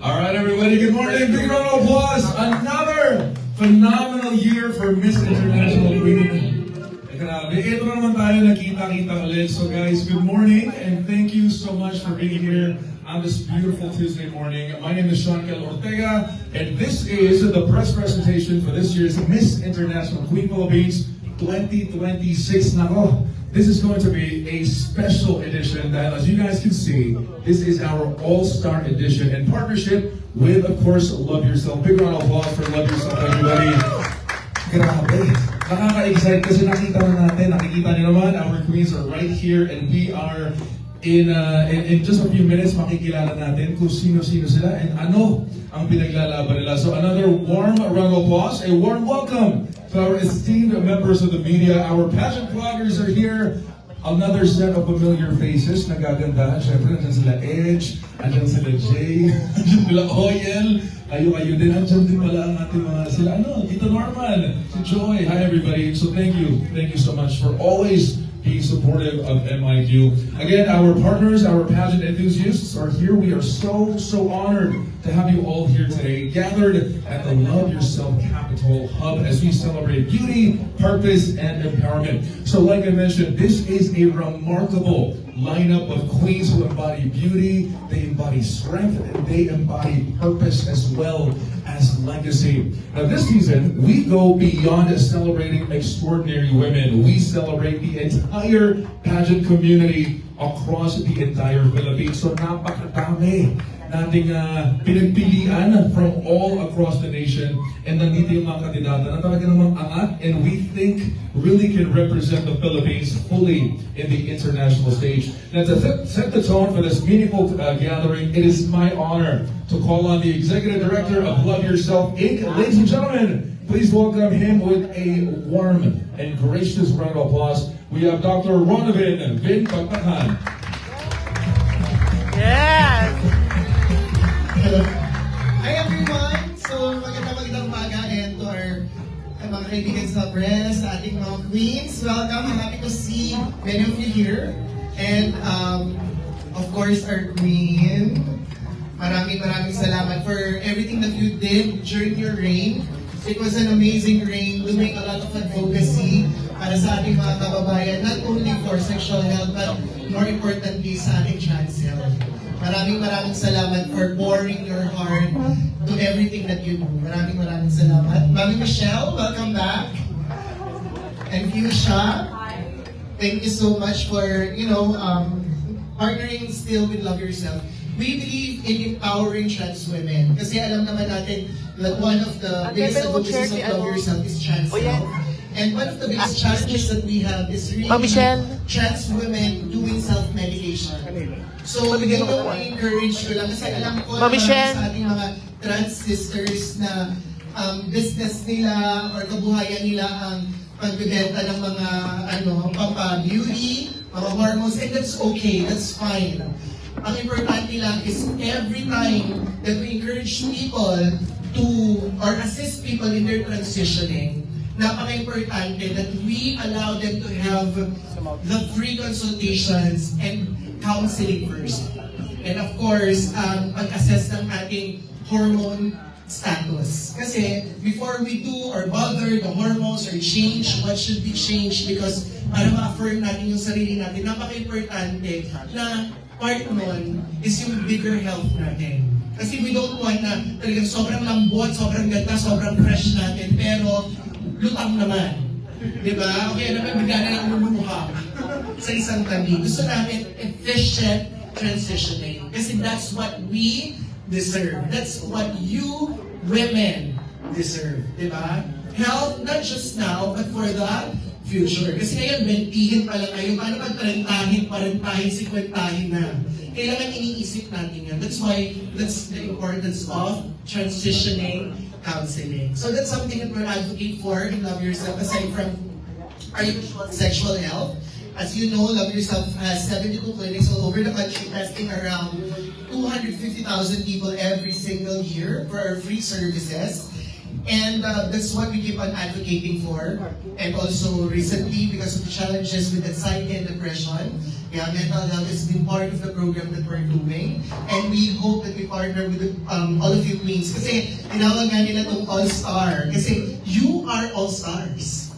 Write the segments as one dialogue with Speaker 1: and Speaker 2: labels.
Speaker 1: All right, everybody, good morning. Big round of applause. Another phenomenal year for Miss International Queen. Grabe, ito na naman tayo nakita-kita ulit. So guys, good morning and thank you so much for being here on this beautiful Tuesday morning. My name is Seankel Ortega and this is the press presentation for this year's Miss International Queen Philippines 2026. Nako, this is going to be a special edition that, as you guys can see, this is our all-star edition in partnership with, of course, Love Yourself. Big round of applause for Love Yourself, everybody. Grabe. Nakaka-excite kasi nakikita niyo naman, our queens are right here and we are in just a few minutes makikilala natin kung sino-sino sila and ano ang pinaglalaban nila. So another warm round of applause, a warm welcome to our esteemed members of the media. Our pageant vloggers are here. Another set of familiar faces na gagandahan. Siyempre, nandiyan sila Edge, nandiyan sila Jay, nandiyan sila Oyel, kayo din. Nandiyan din pala ang ating mga sila, Tito Norman, si Joy. Hi everybody. So thank you so much for always being supportive of MIQ. Again, our partners, our pageant enthusiasts are here. We are so honored to have you all here today, gathered at the Love Yourself Capital Hub as we celebrate beauty, purpose, and empowerment. So like I mentioned, this is a remarkable lineup of queens who embody beauty, they embody strength, and they embody purpose as well as legacy. Now this season, we go beyond celebrating extraordinary women. We celebrate the entire pageant community across the entire Philippines. So napakadami nating pinagpilian from all across the nation. And nandito yung mga kandidata na talaga namang angat and we think really can represent the Philippines fully in the international stage. Now to set the tone for this meaningful gathering, it is my honor to call on the Executive Director of Love Yourself, Inc. Ladies and gentlemen, please welcome him with a warm and gracious round of applause. We have Dr. Ronavin Vin Pagtakan.
Speaker 2: Yes!
Speaker 3: Hello. Hi everyone! So magandang umaga and to our mga kaibigan sa press, sa ating mga queens. Welcome! I'm happy to see many of you here. And of course our queen. Maraming salamat for everything that you did during your reign. It was an amazing reign, doing a lot of advocacy para sa ating mga kababayan, not only for sexual health, but more importantly sa ating trans health. Maraming salamat for pouring your heart to everything that you do. Maraming salamat. Mami Michelle, welcome back. And Fuchsia, thank you so much for, partnering still with Love Yourself. We believe in empowering trans women. Kasi alam naman natin that one of the biggest advocacies of Love Yourself is trans health. And one of the biggest challenges that we have is really trans women doing self-medication. So, encourage ko lang kasi alam ko na sa ating mga trans sisters na business nila or kabuhayan nila ang pagbibenta ng mga pampa-beauty, mga hormones, and that's okay, that's fine. Ang importante lang is every time that we encourage people to or assist people in their transitioning, napaka-importante that we allow them to have the free consultations and counseling first. And of course, pag-assess ng ating hormone status. Kasi before we do or bother the hormones or change what should be changed, because para ma-affirm natin yung sarili natin, napaka-importante na part nun is yung bigger health natin. Kasi we don't want na talagang sobrang lambot, sobrang ganda, sobrang fresh natin, pero lutang naman. Diba? Okay, naman bigla na lang lumuluha sa isang tabi. Gusto namin efficient transitioning. Kasi that's what we deserve. That's what you women deserve. Diba? Health, not just now, but for the future. Kasi ngayon, 20 pa lang kayo. Paano pag 30, 40, 50 na? Kailangan iniisip natin yan. That's why, that's the importance of transitioning counseling. So that's something that we're advocating for in Love Yourself, aside from our usual sexual health. As you know, Love Yourself has 72 clinics all over the country, testing around 250,000 people every single year for our free services. And that's what we keep on advocating for. And also recently, because of the challenges with anxiety and depression, yeah, mental health has been part of the program that we're doing. And we hope that we partner with all of you queens. Kasi tinawag nga nila itong all-star. Kasi you are all-stars.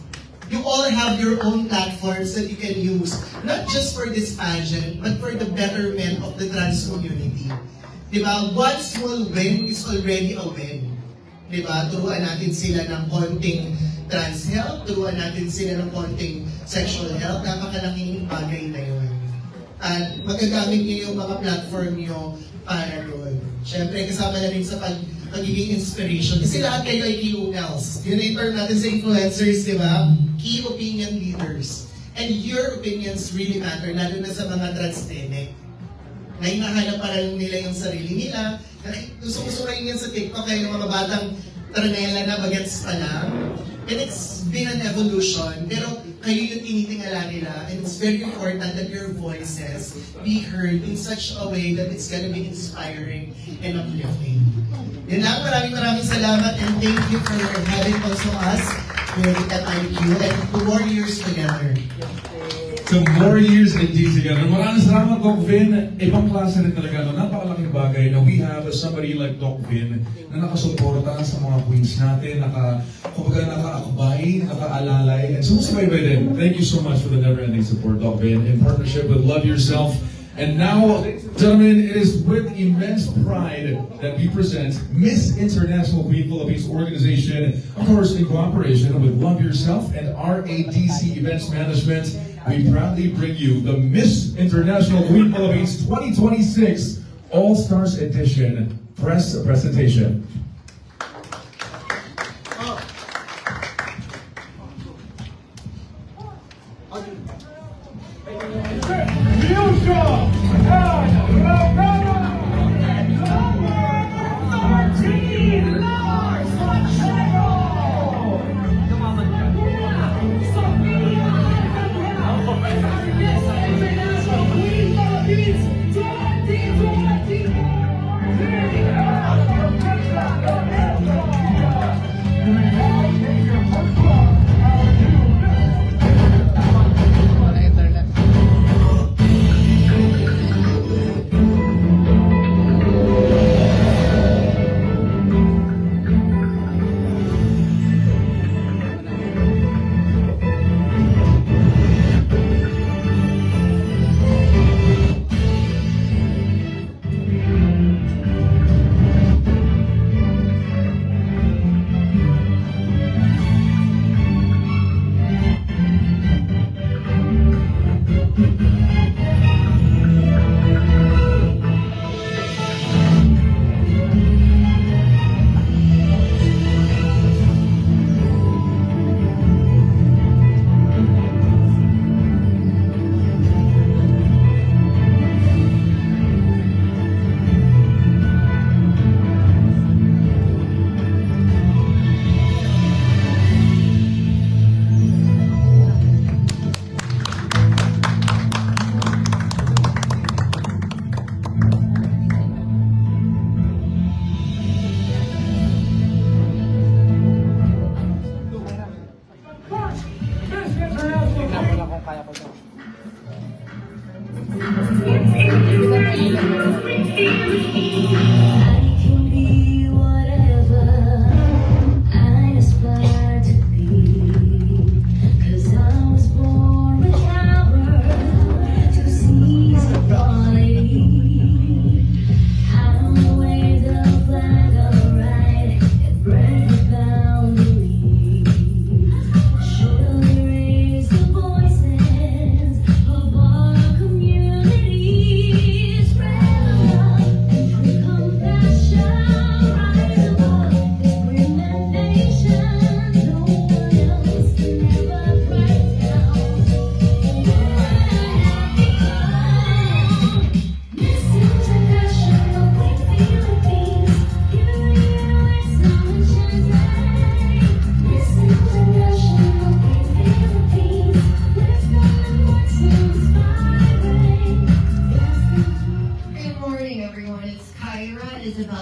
Speaker 3: You all have your own platforms that you can use, not just for this pageant, but for the betterment of the trans community. Diba? One small win is already a win. Diba? Turuan natin sila ng konting trans health, turuan natin sila ng konting sexual health, napakalaking bagay na yun. At magagamit niyo yung mga platform niyo para doon. Siyempre, kasama na rin sa pagiging inspiration. Kasi lahat kayo ay KOLs. Yun yung term natin sa influencers, di ba? Key opinion leaders. And your opinions really matter, lalo na sa mga transgenic. Na hinahanap para lang nila yung sarili nila. Gusto rin yan sa TikTok kayo ng mga batang tranela na bagets pa lang. And it's been an evolution, pero kayo yung tinitingala nila. And it's very important that your voices be heard in such a way that it's gonna be inspiring and uplifting. Yun lang, maraming salamat and thank you for having also us with FIQ and the Warriors together.
Speaker 1: So more years indeed together. Maraming salamat, Doc Vin. Ibang klase rin talaga, no? Napakalaking bagay na we have somebody like Doc Vin na nakasuporta sa mga queens natin, nakaakbay, nakaalalay, and sumusabay din. Thank you so much for the never-ending support, Doc Vin, in partnership with Love Yourself. And now, gentlemen, it is with immense pride that we present Miss International Queen Philippines organization, of course, in cooperation with Love Yourself and RADC Events Management. We proudly bring you the Miss International Queen Philippines 2026 All-Stars Edition press presentation.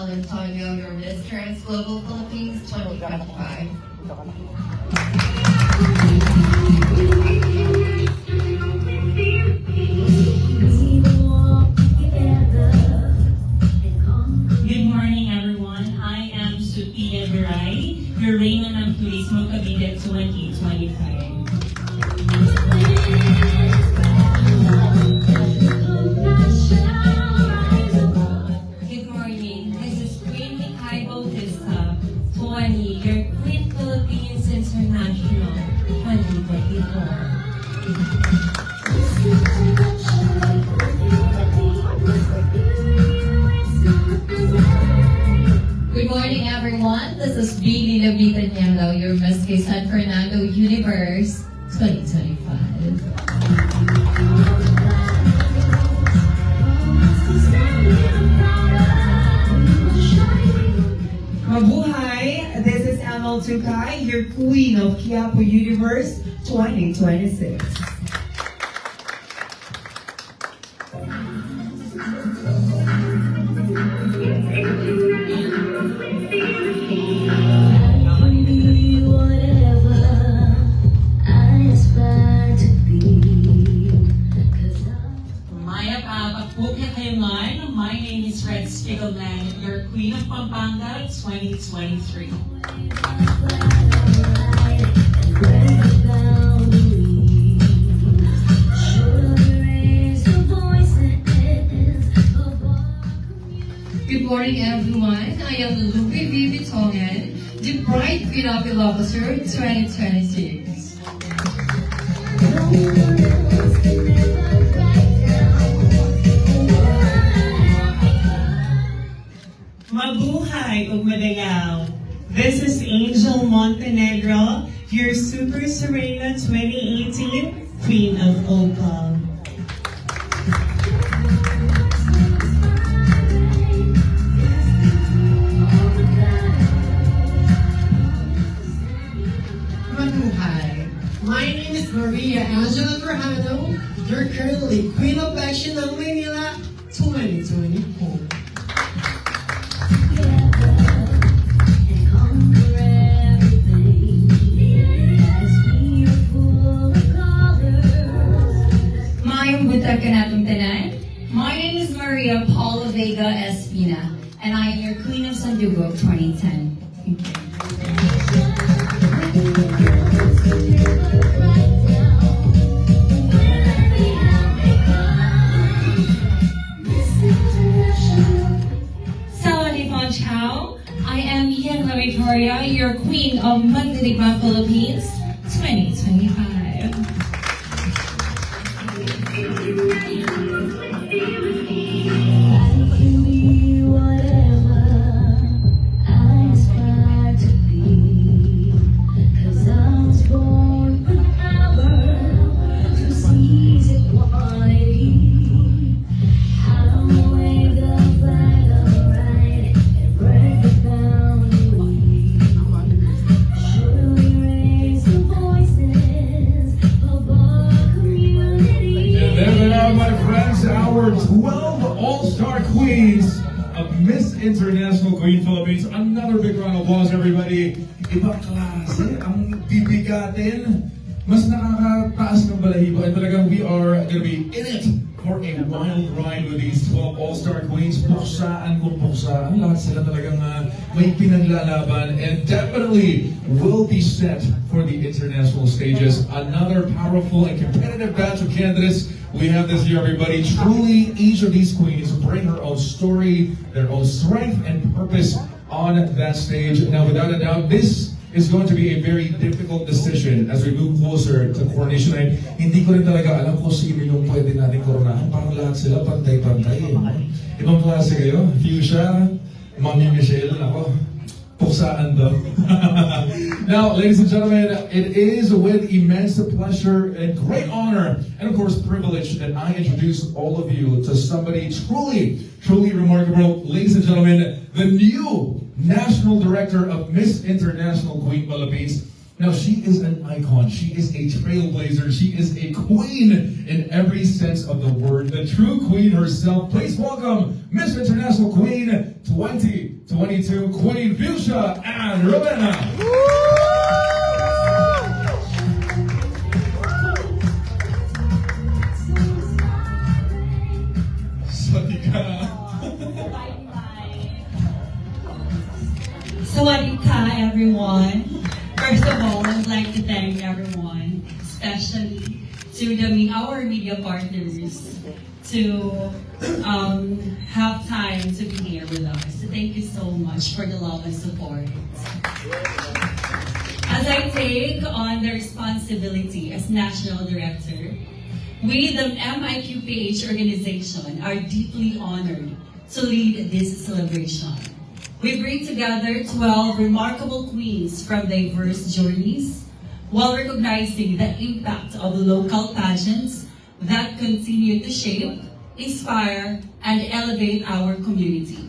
Speaker 2: Antonio, your Miss Trans Global Philippines 2025.
Speaker 4: Good morning, everyone. I am Sophia Viray, your Reina ng Turismo Cavite 2025.
Speaker 2: Good morning. This is Queen Mikay Bautista, 20, your Queen Philippines International 2024. Good morning, everyone. This is Billy Labita Nielo, your Miss K San Fernando Universe 2025.
Speaker 5: Mabuhay! This is Amal Tukay, your Queen of Quiapo Universe 2026.
Speaker 4: Maya Pagpapukya Kailan. My name is Red Spiegelman, your Queen of Pampanga 2023.
Speaker 2: Good morning, everyone. I am Lupe Vivi Tongan, the Bright Queen of Officer 2026.
Speaker 4: Mabuhay ug madayaw. This is Angel Montenegro, your Super Serena 2018 Queen of Opal.
Speaker 6: Mabuhay. My name is Maria Angela Trujano, your currently Queen of Action ng Manila 2024.
Speaker 2: Mayong buntag ka natong tanan. My name is Maria Paula Vega Espina, and I am your Queen of Sandugo 2010. Thank you.
Speaker 4: Sawadee Chow. I am Yen La Victoria, your Queen of Magdidigma Philippines 2025.
Speaker 1: And there they are, my friends, our 12 All-Star Queens of Miss International Queen Philippines. Another big round of applause, everybody. Ibang klase, ang bibigatin. Mas nakakataas ng balahibo. And talagang we are gonna be in it for a wild ride with these 12 All-Star Queens. Puksaan kung puksaan. Lahat sila talagang may pinaglalaban and definitely will be set for the international stages. Another powerful and competitive batch of candidates we have this year, everybody. Truly, each of these queens bring her own story, their own strength and purpose on that stage. Now, without a doubt, this is going to be a very difficult decision as we move closer to coronation night. Hindi ko rin talaga alam kung sino yung pwede natin koronahan. Parang lahat sila pantay-pantay. Ibang klase kayo. Fuchsia, Mami Michelle, ako. Puksaan daw. Now, ladies and gentlemen, it is with immense pleasure and great honor and of course privilege that I introduce all of you to somebody truly remarkable. Ladies and gentlemen, the new National Director of Miss International Queen Philippines, Now, she is an icon. She is a trailblazer. She is a queen in every sense of the word. The true queen herself. Please welcome Miss International Queen 2022, Queen Fuchsia and Ravenna.
Speaker 4: Sawadika, everyone. First of all, I'd like to thank everyone, especially to our media partners, to have time to be here with us. Thank you so much for the love and support. As I take on the responsibility as National Director, we, the MIQPH organization, are deeply honored to lead this celebration. We bring together 12 remarkable queens from diverse journeys, while recognizing the impact of local pageants that continue to shape, inspire, and elevate our community.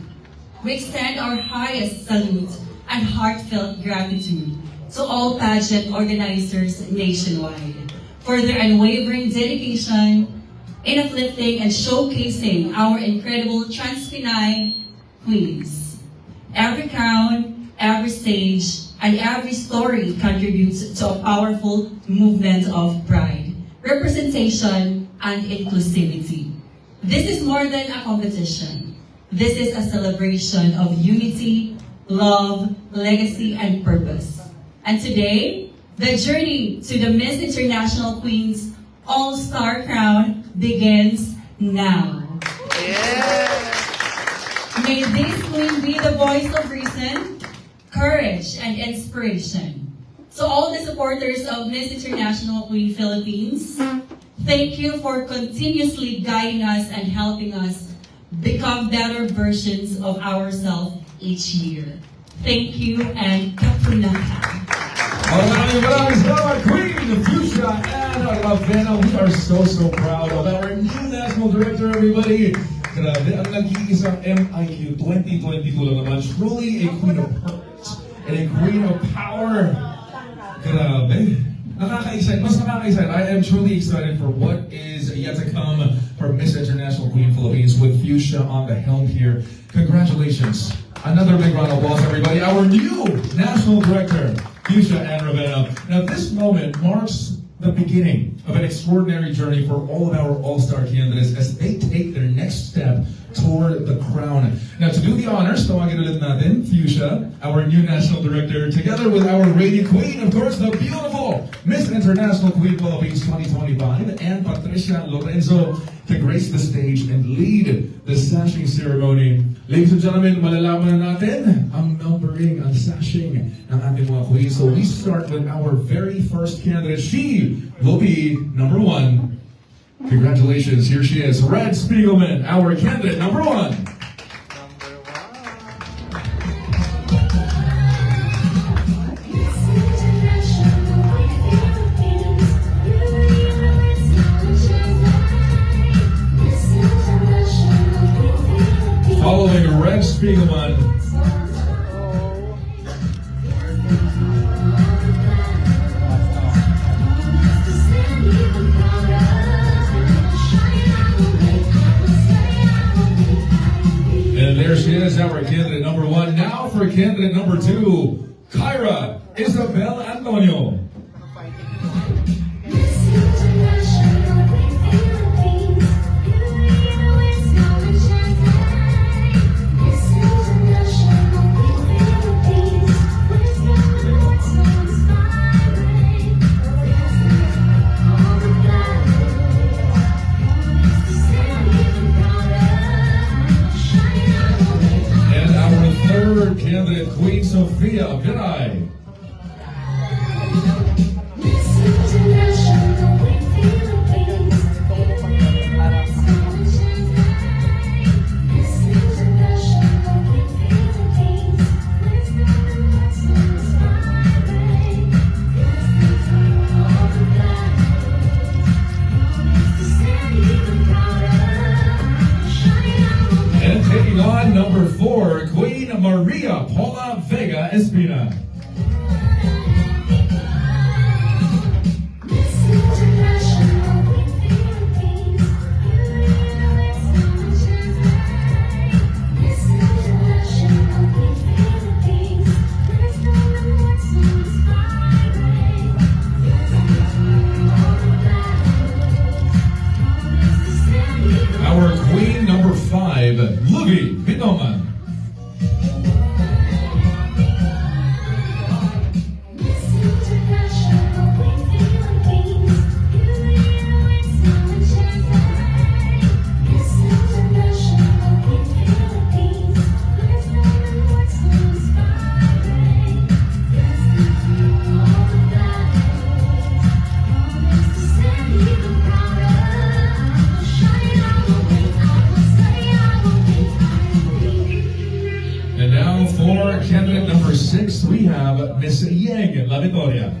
Speaker 4: We extend our highest salute and heartfelt gratitude to all pageant organizers nationwide for their unwavering dedication in uplifting and showcasing our incredible Trans-Pinay queens. Every crown, every stage, and every story contributes to a powerful movement of pride, representation, and inclusivity. This is more than a competition. This is a celebration of unity, love, legacy, and purpose. And today, the journey to the Miss International Queens All-Star Crown begins now. May this queen be the voice of reason, courage, and inspiration. To all the supporters of Miss International Queen Philippines, thank you for continuously guiding us and helping us become better versions of ourselves each year. Thank you and kapunaka.
Speaker 1: Maraming salamat, Queen Fuchsia and Ravenna. We are so proud of our new National Director, everybody. Grabe, ang nag-iisang MIQ 2022 lang naman. Truly a queen of purpose and a queen of power. Grabe. Nakaka-excite. Mas nakaka-excite. I am truly excited for what is yet to come for Miss International Queen Philippines with Fuchsia on the helm here. Congratulations. Another big round of applause, everybody. Our new National Director, Fuchsia and Ravenna. Now, this moment marks the beginning of an extraordinary journey for all of our all-star candidates as they take their next step toward the crown. Now, to do the honors, tawagin ulit natin, Fuchsia, our new National Director, together with our radiant queen, of course, the beautiful Miss International Queen Philippines 2025, and Patricia Lorenzo, to grace the stage and lead the sashing ceremony. Ladies and gentlemen, malalaman na natin ang numbering, ang sashing ng ating mga queens. So we start with our very first candidate. She will be number 1. Congratulations, here she is, Red Spiegelman, our candidate number 1. Following Red Spiegelman, and there she is, our candidate number 1. Now for candidate number 2, Kyra Isabel Antonio. Candidate Queen Sofia Viray. And taking on number 4, Queen Maria Paula Vega Espina. Lugi Binoman. And now for candidate number 6, we have Miss Yeng La Victoria.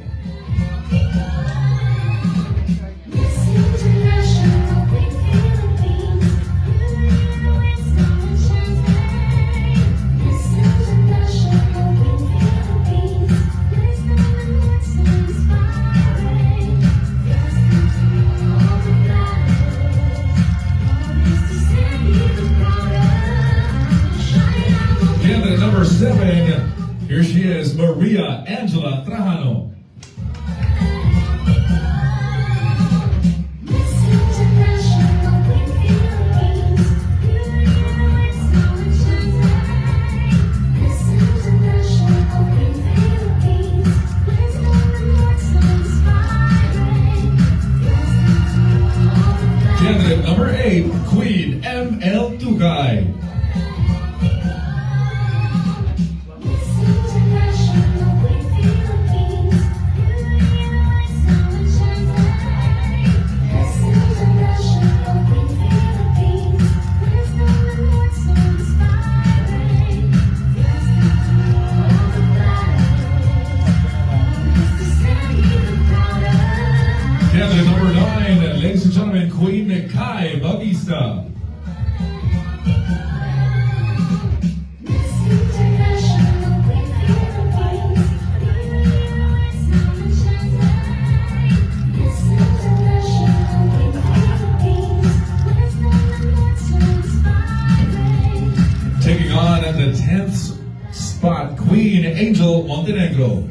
Speaker 1: Candidate number 7, here she is, Maria Angela Trajano. Candidate number 8, Queen ML Tugay. Candidate number 9, ladies and gentlemen, Queen Kai Bautista. Taking on at the 10th spot, Queen Angel Montenegro.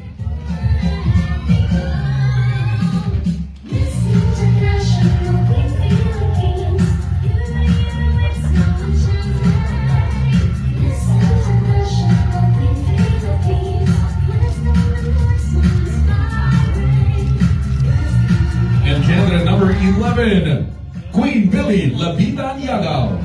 Speaker 1: And candidate number 11, Queen Billy Labitan Yagaw.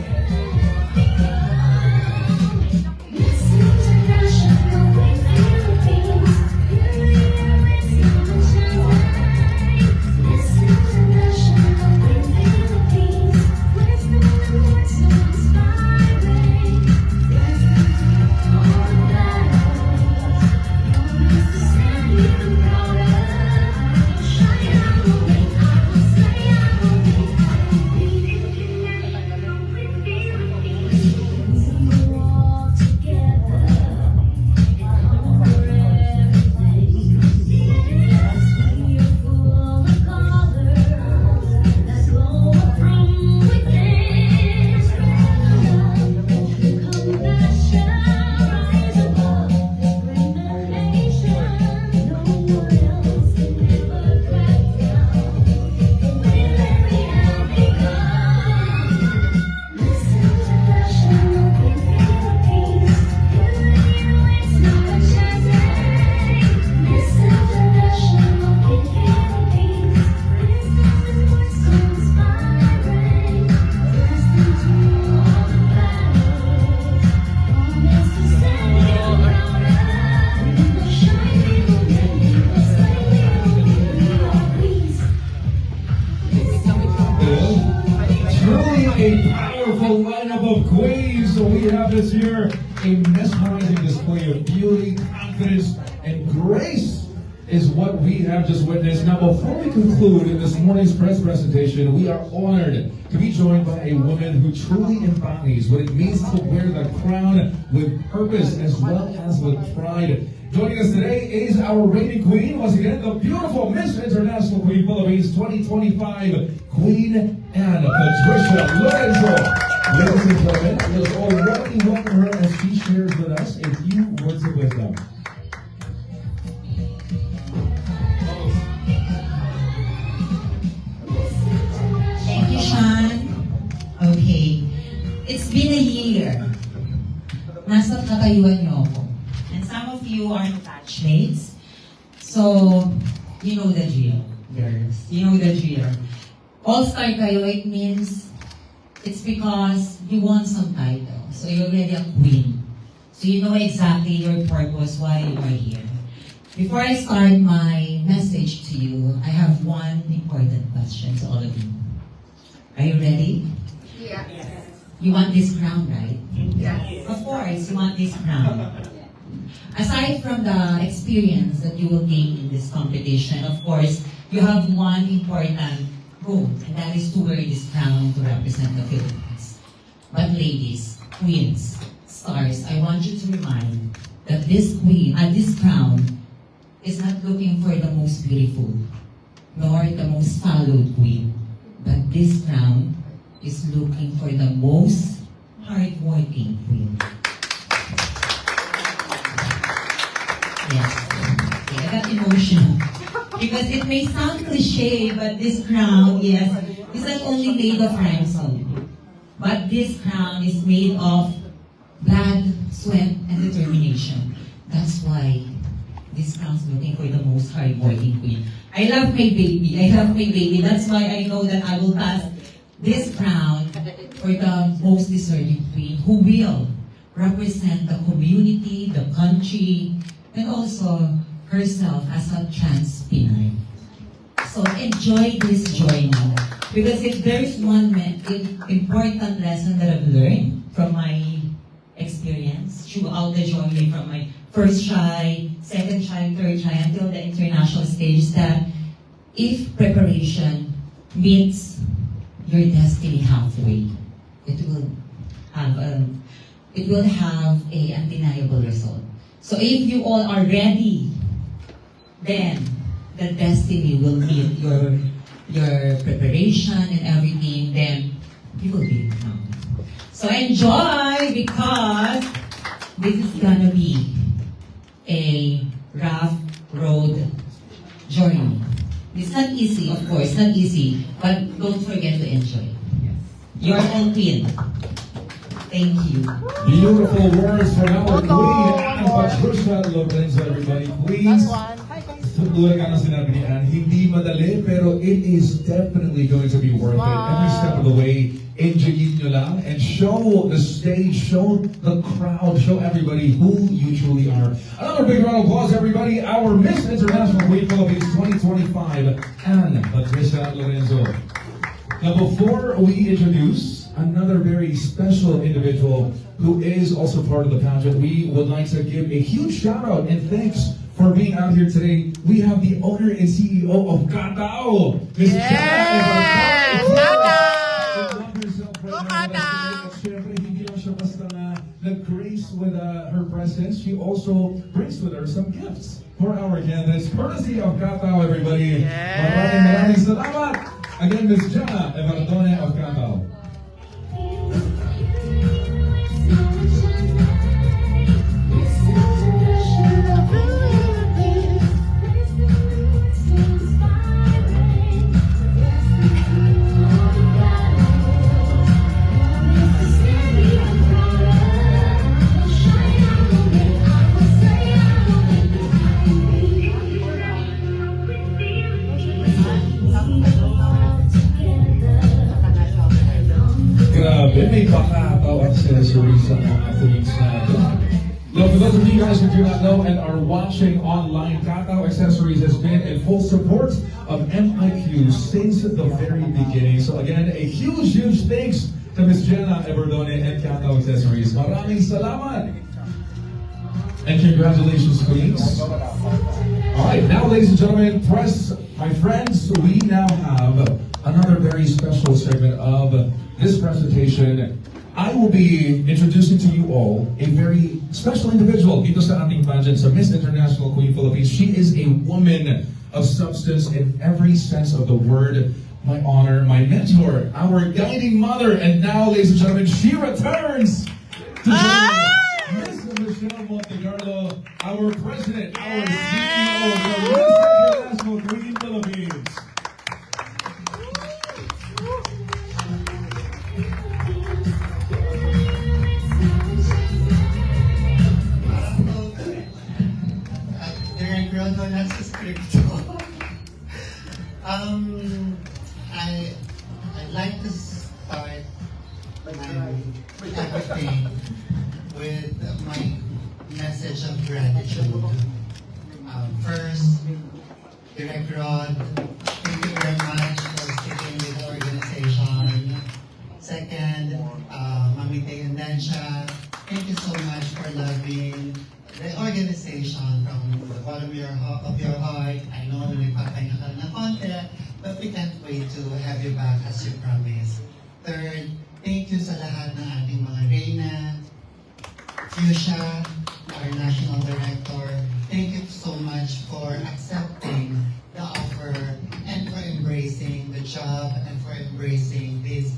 Speaker 1: A powerful lineup of queens. So we have this year a mesmerizing display of beauty, confidence, and grace is what we have just witnessed. Now, before we conclude in this morning's press presentation, we are honored to be joined by a woman who truly embodies what it means to wear the crown with purpose as well as with pride. Joining us today is our reigning queen, once again, the beautiful Miss International Queen Philippines 2025, Queen Anne Patricia Lorenzo. Ladies and gentlemen, let's already welcome her as she shares with us a few words of wisdom.
Speaker 7: Thank you, Sean. Okay. It's been a year. Nasa katayuan niyo ako. And some of you are batchmates. So, you know the drill, girls. You know the drill. All-star kayo, it means it's because you won some title. So you're already a queen. So you know exactly your purpose, why you are here. Before I start my message to you, I have one important question to all of you. Are you ready?
Speaker 2: Yeah.
Speaker 7: You want this crown, right?
Speaker 2: Yes.
Speaker 7: Of course, you want this crown. Aside from the experience that you will gain in this competition, of course, you have one important goal, and that is to wear this crown to represent the Philippines. But ladies, queens, stars, I want you to remind that this crown is not looking for the most beautiful, nor the most followed queen, but this crown is looking for the most hardworking queen. Yes, okay, I got emotional. Because it may sound cliche, but this crown, yes, is not only made of rhinestone, but this crown is made of blood, sweat, and determination. That's why this crown is looking for the most hardworking queen. I love my baby. I love my baby. That's why I know that I will pass this crown for the most deserving queen who will represent the community, the country, and also herself as a trans Pinay. So enjoy this journey. Because if there's one important lesson that I've learned from my experience throughout the journey from my first try, second try, third try, until the international stage, is that if preparation meets your destiny halfway, it will have a undeniable result. So if you all are ready, then the destiny will meet your preparation and everything, then you will be crowned. So enjoy, because this is gonna be a rough road journey. It's not easy, of course, not easy, but don't forget to enjoy. You're all queen. Thank you.
Speaker 1: Beautiful words from our queen, Anne Patricia Lorenzo, everybody. Please, tulad ka na sinabi ni Anne, hindi madali, pero it is definitely going to be worth it. Every step of the way, enjoyin nyo lang, and show the stage, show the crowd, show everybody who you truly are. Another big round of applause, everybody. Our Miss International Queen Philippines 2025, Anne Patricia Lorenzo. Now, before we introduce another very special individual who is also part of the pageant, we would like to give a huge shout out and thanks for being out here today. We have the owner and CEO of Katao, Ms. Nag-grace with her presence. She also brings with her some gifts for our candidates, courtesy of Katao, everybody. Maraming salamat. Again, Ms. Jana Evardone of Katao. Grabe, may Pakataw accessories sa mga queens natin. Now, for those of you guys who do not know and are watching online, Katao Accessories has been in full support of MIQ since the very beginning. So again, a huge thanks to Ms. Jenna Everdone and Katao Accessories. Maraming salamat! And congratulations, queens. Alright, now ladies and gentlemen, my friends, we now have another very special segment of this presentation. I will be introducing to you all a very special individual dito sa ating pageant, sa Miss International Queen Philippines. She is a woman of substance in every sense of the word. My honor, my mentor, our guiding mother, and now, ladies and gentlemen, she returns to Miss Michelle Montegarlo, our president, our CEO of the Miss International Queen Philippines.
Speaker 8: everything with my message of gratitude. First, Director Rod, thank you very much for sticking with the organization. Second, Mami Tay and Dansha, thank you so much for loving the organization from the bottom of your heart. I know nagpapahinga ka na konti, but we can't wait to have you back as you promised. Third, thank you sa lahat ng ating mga Reyna, Fuchsia, our National Director. Thank you so much for accepting the offer and for embracing the job and for embracing this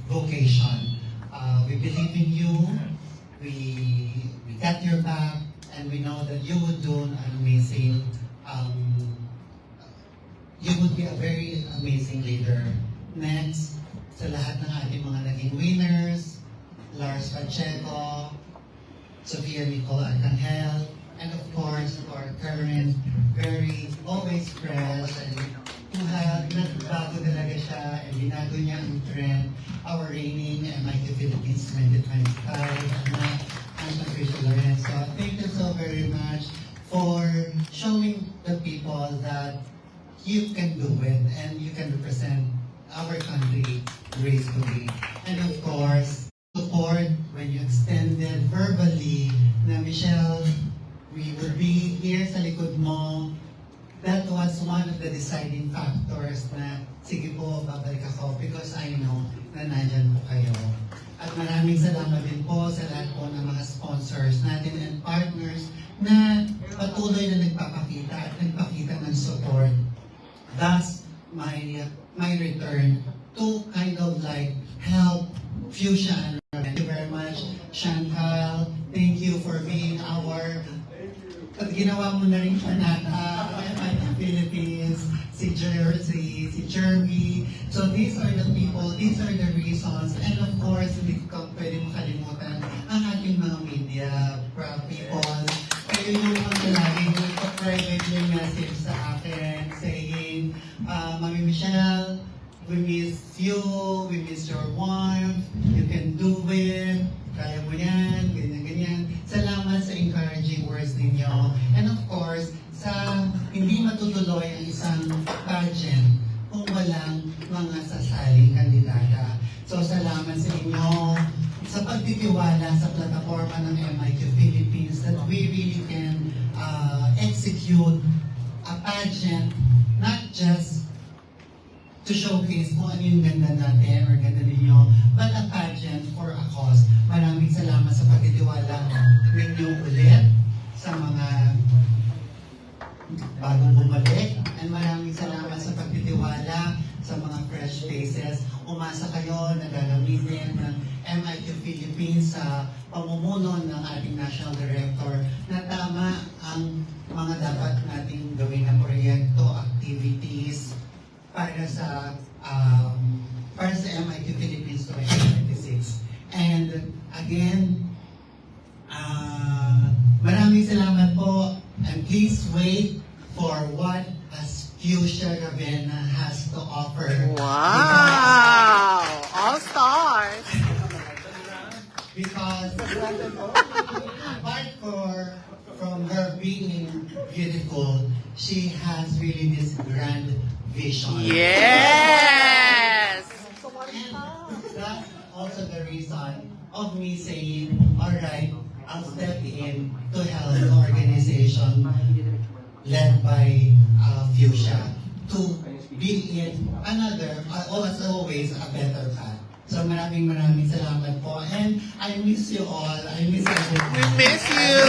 Speaker 8: vocation. We believe in you. We got your back, and we know that you would do an amazing. You would be a very amazing leader. Next, sa lahat ng ating mga naging winners, Lars Pacheco, Sofia Nicole Arcangel, and of course, our current, very always fresh, and who have nagbago talaga siya, and binago niya ang trend, our reigning MIQ Philippines 2025, Anton Fisher Lorenzo. Thank you so very much for showing the people that you can do it, and you can represent our country gracefully. And of course, support when you extended verbally na Michelle, we will be here sa likod mo. That was one of the deciding factors na sige po, babalik ako because I know na nandyan po kayo. At maraming salamat din po sa lahat po ng mga sponsors natin and partners na patuloy na nagpapakita at nagpakita ng support. Thus, my return to kind of like help Fuchsia and thank you very much, Chantal. Thank you for being our at ginawa mo na rin siya na Philippines, si Jeremy. So these are the people, these are the reasons, and of course, hindi ko pwede makalimutan ang ating mga media people. Kayo yung mga laging nagpa-privately message sa akin saying, Mami Michelle, we miss you, we miss your wife, you can do it, kaya mo yan, ganyan-ganyan. Salamat sa encouraging words ninyo. And of course, sa hindi matutuloy ang isang pageant kung walang mga sasaling kandidata. So salamat sa inyo sa pagtitiwala sa plataforma ng MIQ Philippines that we really can execute a pageant, not just to showcase kung ano yung ganda natin or ganda ninyo, but a pageant for a cause. Maraming salamat sa pagtitiwala ninyo ulit sa mga bagong bumalik, and maraming salamat sa pagtitiwala sa mga fresh faces. Umasa kayo na gagamitin ng MIQ Philippines sa pamumuno ng ating National Director na tama ang mga dapat nating gawin na proyekto, activities, para sa MIQ Philippines 2026. And again, maraming salamat po, and please wait for what Fuchsia Ravenna has to offer.
Speaker 9: Wow! All stars!
Speaker 8: Because apart from her being beautiful, she has really this grand vision.
Speaker 9: Yes!
Speaker 8: And that's also the reason of me saying, alright, I'll step in to help the organization led by Fuchsia to be in another, as always, a better path. So maraming salamat po, and I miss you all. I miss everyone.
Speaker 9: We miss you!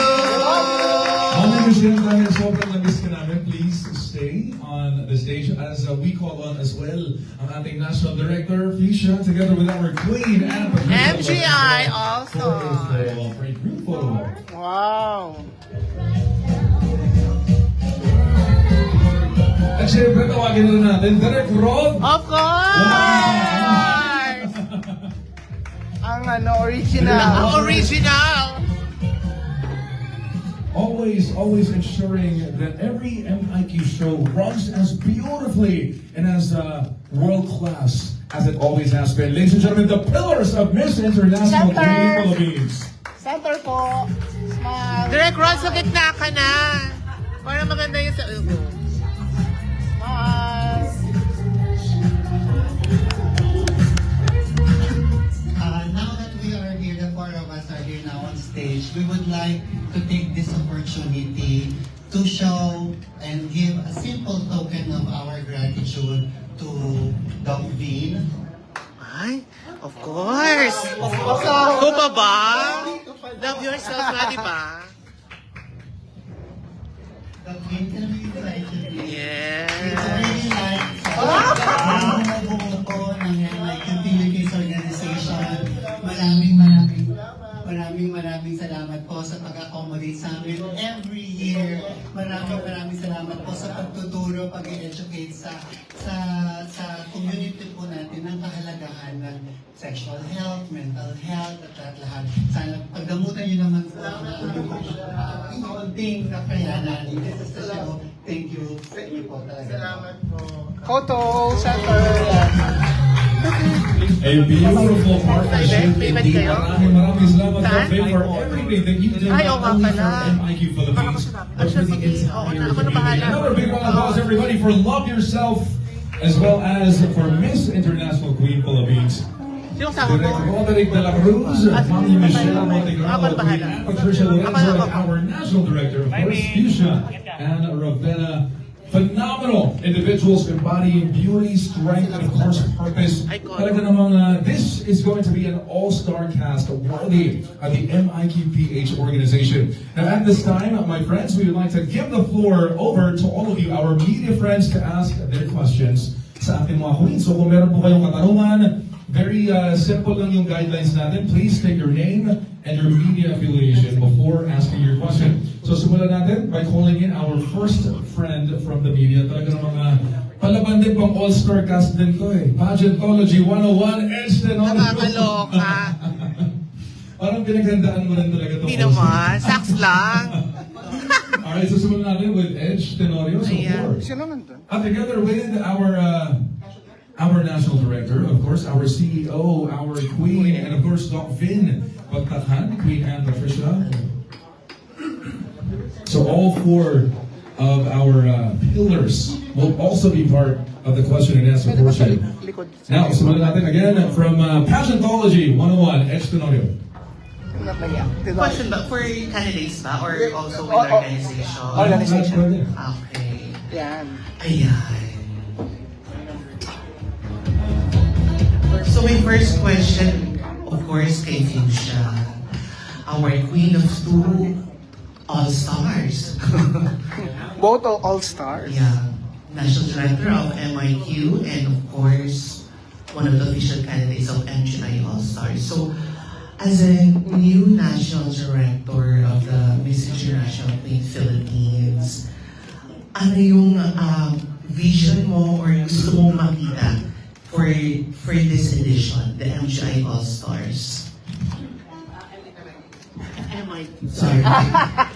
Speaker 1: Mami Michelle, dahil sobrang na-miss ka namin, please stay on the stage as we call on as well ang ating National Director, Fuchsia, together with our Queen and
Speaker 9: MGI also.
Speaker 1: For a group photo.
Speaker 9: Wow!
Speaker 1: At syempre, tawagin na natin, Direct Rod!
Speaker 9: Of course! Ang original. Ang original!
Speaker 1: always ensuring that every MIQ show runs as beautifully and as world class as it always has been. Ladies and gentlemen, the pillars of Miss International Queen Philippines.
Speaker 9: Center po. Smile. Direk Ron, sa gitna ka na. Para maganda yung sa ulo. Smile.
Speaker 8: Now that we are here, the four of us are here now on stage, we would like to take this opportunity to show and give a simple token of our gratitude to Doc Vin.
Speaker 9: Ay, of course. Ko pa ba? Love yourself nga, di ba?
Speaker 8: Doc Vin, can we try to be?
Speaker 9: Yes.
Speaker 8: It's really like sa buo po ng MIQ Philippines Organization. Maraming salamat po sa pag-accommodate sa amin every year. Maraming salamat po sa pagtuturo, pag-educate sa community po natin ng kahalagahan ng sexual health, mental health, at lahat. Sana pagdamutan nyo naman po ang konting kakayanan. This is the show. Thank you sa inyo po talaga.
Speaker 9: Salamat po. Photo center.
Speaker 1: A beautiful partnership indeed. Maraming salamat Doc Vin for everything that you do, not only for MIQ Philippines, but for the entire community. Another big round of applause, everybody, for Love Yourself, as well as for Miss International Queen Philippines. Direk Roderick de la Cruz, Mami Michelle Montegrano, and Patricia Lorenzo, our National Director, of course, Fuchsia and Ravenna. Phenomenal individuals embodying beauty, strength, and of course purpose. Talaga namang this is going to be an all-star cast worthy of the MIQPH organization. Now at this time, my friends, we would like to give the floor over to all of you, our media friends, to ask their questions sa ating mga queens. So kung meron po kayong katanungan, very simple lang yung guidelines natin. Please state your name and your media affiliation before asking your question. So simulan natin by calling in our first friend from the media. Talaga ng mga palaban din pang all-star cast din to eh. Pageantology 101, Edge Tenorio.
Speaker 9: Nakakaloka.
Speaker 1: Parang pinaghandaan mo rin talaga to.
Speaker 9: Hindi naman. Saks lang.
Speaker 1: Alright, so simulan natin with Edge Tenorio. So
Speaker 9: Sino nandun?
Speaker 1: together with our national director, of course, our CEO, our queen, and of course, Doc Vin Pagtakhan, Queen Anne Patricia. So all four of our pillars will also be part of the question and answer portion. Now, simulan natin again from Pageantology 101, Edge Tenorio.
Speaker 9: Question ba? For candidates ba? Or also with organization?
Speaker 1: Organization.
Speaker 9: Okay.
Speaker 5: Yan.
Speaker 9: Ayan. So my first question, of course, kay Fuchsia. Our queen of two all-stars.
Speaker 5: Both all-stars?
Speaker 9: Yeah. National Director of MIQ and of course, one of the official candidates of MGI All-Stars. So, as a new National Director of the Miss International Queen Philippines, ano yung vision mo or gusto mong makita for this edition, the MGI All-Stars? Sorry.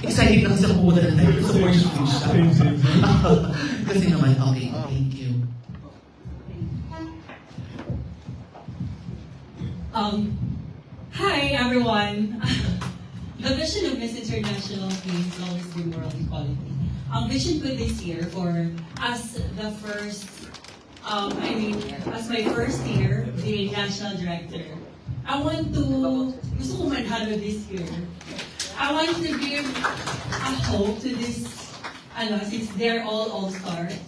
Speaker 9: Excited lang sa pumunta na tayo. Support yung siya. Kasi naman, okay, thank you.
Speaker 4: Hi everyone. The vision of Miss International Queen has always been world equality. Ang vision ko this year for as the first, as my first year being national director, I want to, gusto ko manhalo this year. I want to give a hope to this, since they're all stars.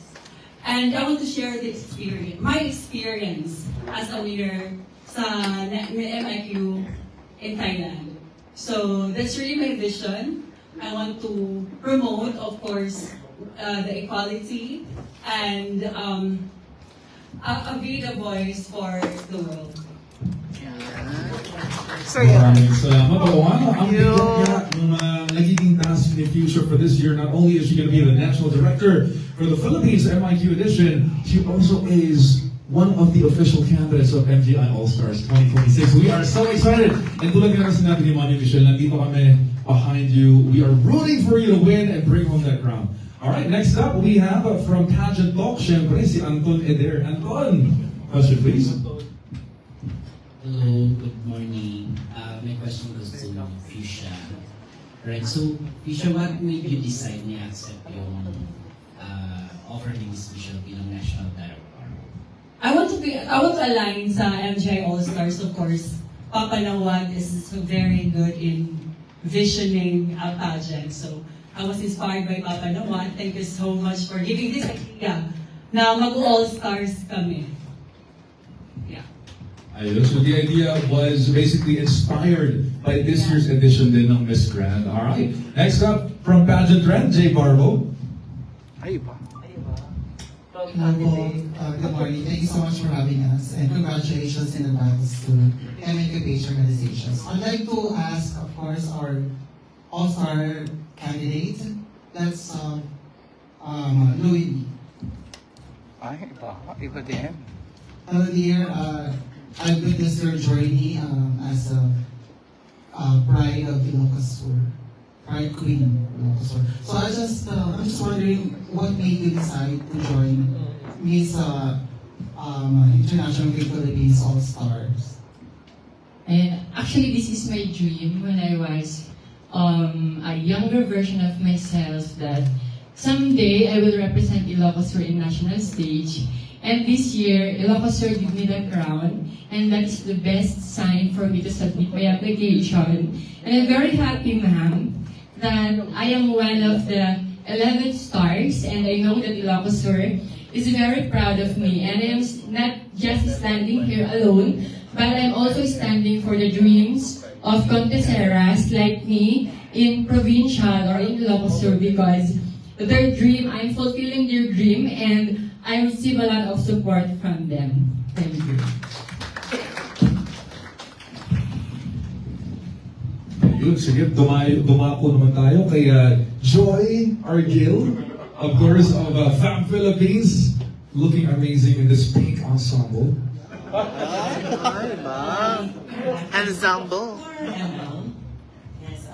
Speaker 4: And I want to share the experience, my experience as a leader sa MIQ in Thailand. So that's really my vision. I want to promote, of course, the equality and be the voice for the world.
Speaker 1: Maraming salamat. Ang bigat ng nagiging task in the future for this year. Not only is she going to be the National Director for the Philippines MIQ edition, she also is one of the official candidates of MGI All-Stars 2026. We are so excited. And tulad nga na sinabi ni Manny Michelle, nandito kami behind you. We are rooting for you to win and bring home that crown. Alright, next up we have from Pageant Talk, syempre si Anton Eder. Anton, question please.
Speaker 10: Hello, good morning. My question goes to Fuchsia. Right, so Fuchsia, what made you decide na accept yung offer ni Miss Michelle bilang national director?
Speaker 4: I want to align sa MGI All-Stars, of course. Papa Nawad is very good in visioning a pageant. So I was inspired by Papa Nawad. Thank you so much for giving this idea na mag-All-Stars kami. Yeah.
Speaker 1: Ayun, so the idea was basically inspired by this year's edition din ng Miss Grand. Alright, next up from Pageant Trend, Jay Barbo.
Speaker 8: Hello po. Good morning. Thank you so much for having us, and congratulations in advance to MNQPH organizations. I'd like to ask, of course, our all-star candidate. That's Louis.
Speaker 11: Iba din.
Speaker 8: Hello dear. I've witnessed your journey as a bride of Ilocos Sur. Pride Queen of Ilocos Sur. So I'm just wondering what made you decide to join Miss International Big Philippines All Stars.
Speaker 12: And actually, this is my dream when I was a younger version of myself, that someday I will represent Ilocos Sur in national stage. And this year, Ilocos Sur gave me the crown, and that is the best sign for me to submit my application. And I'm very happy, ma'am, that I am one of the 11 stars, and I know that Ilocos Sur is very proud of me. And I am not just standing here alone, but I'm also standing for the dreams of Conteseras like me in provincial or in Ilocos Sur, because their dream, I'm fulfilling their dream, and I receive a lot of support from them. Thank you.
Speaker 1: Yun, sige, dumako naman tayo kay Joy Argil, of course, of Fab Philippines, looking amazing in this pink ensemble.
Speaker 9: Ensemble.
Speaker 13: Yes,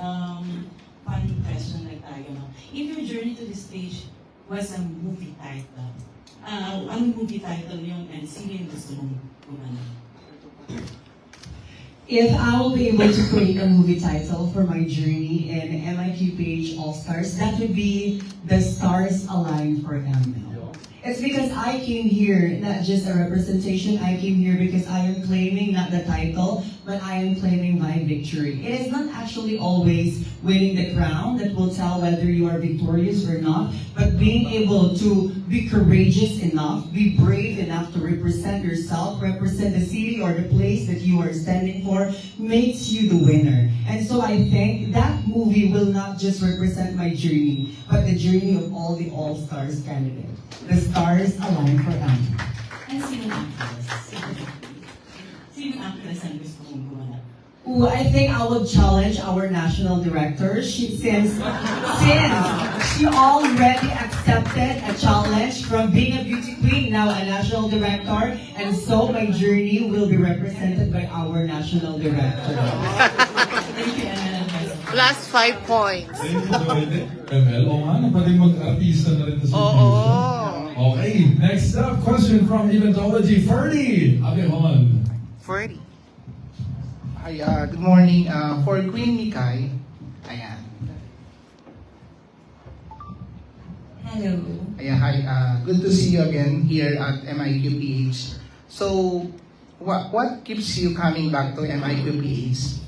Speaker 13: funny question like tayo, no? If your journey to this stage was a movie title, ang movie title yung and sino yung gusto mong gumana?
Speaker 5: If I will be able to create a movie title for my journey in MIQPH All-Stars, that would be The Stars Align for ML. It's because I came here, not just a representation, I came here because I am claiming not the title, but I am claiming my victory. It is not actually always winning the crown that will tell whether you are victorious or not, but being able to be courageous enough, be brave enough to represent yourself, represent the city or the place that you are standing for, makes you the winner. And so I think that movie will not just represent my journey, but the journey of all the All-Stars candidates. The Stars Align for them.
Speaker 13: And sino actress? Sino actress ang gusto mong gumana?
Speaker 5: Ooh, I think I will challenge our national director. Since she already accepted a challenge from being a beauty queen, now a national director, and so my journey will be represented by our national director.
Speaker 13: Thank you, Anna.
Speaker 9: Plus 5 points.
Speaker 1: Thank you, Joy. ML, o nga, pwede mag-artista na rin na si Fuchsia. Okay, next up, question from Eventology, Ferdy Abihon.
Speaker 9: 40.
Speaker 11: Hi, good morning. For Queen Mikay, ayan.
Speaker 12: Hello.
Speaker 11: Ayan, hi. Good to see you again here at MIQPH. So, what keeps you coming back to MIQPH?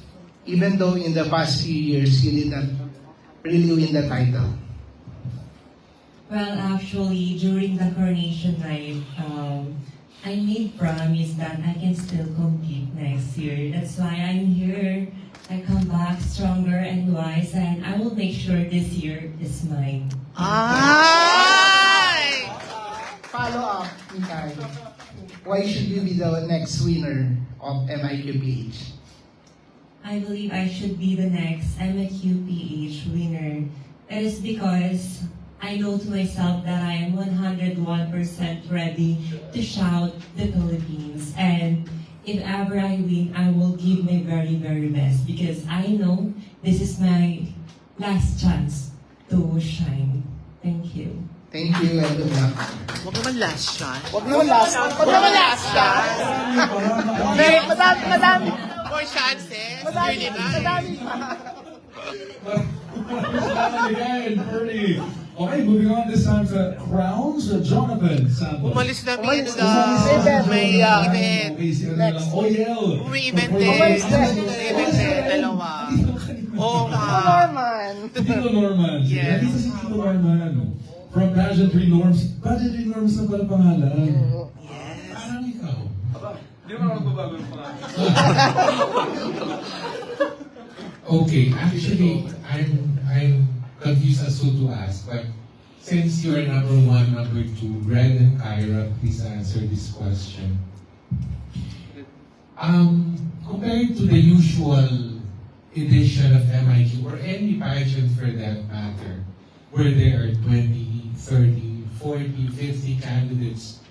Speaker 11: Even though in the past few years, you did not really win the title.
Speaker 7: Well, actually, during the coronation night, I made promise that I can still compete next year. That's why I'm here. I come back stronger and wise, and I will make sure this year is mine.
Speaker 9: Ay!
Speaker 11: Follow up, Mikay. Why should you be the next winner of MIQPH?
Speaker 7: I believe I should be the next MQPH winner. It is because I know to myself that I am 101% ready to shout the Philippines. And if ever I win, I will give my very, very best because I know this is my last chance to shine. Thank you.
Speaker 11: Thank you and good luck.
Speaker 9: Huwag naman last shot.
Speaker 11: Huwag naman last shot.
Speaker 9: Madami. More chances. Really ba?
Speaker 1: Salamat again, Ferdy. Okay, moving on this time to Crowns, Jonathan Santos.
Speaker 9: Umalis na may
Speaker 1: Umalis
Speaker 9: may event.
Speaker 1: Okay, si ano na lang, Oyel.
Speaker 9: May event din. May event din. Dalawa. Oo nga.
Speaker 1: Tito Norman.
Speaker 9: Yes.
Speaker 1: Dito si Tito Norman. From Pageantry Norms. Pageantry Norms na pala pangalan.
Speaker 9: Yes.
Speaker 1: Parang ikaw.
Speaker 14: Di ba magbabago yung pangalan?
Speaker 15: Okay, actually, I'm confused as to ask, but since you are number one, number two, Red and Kyra, please answer this question. Compared to the usual edition of MIQ, or any pageant for that matter, where there are 20, 30, 40, 50 candidates,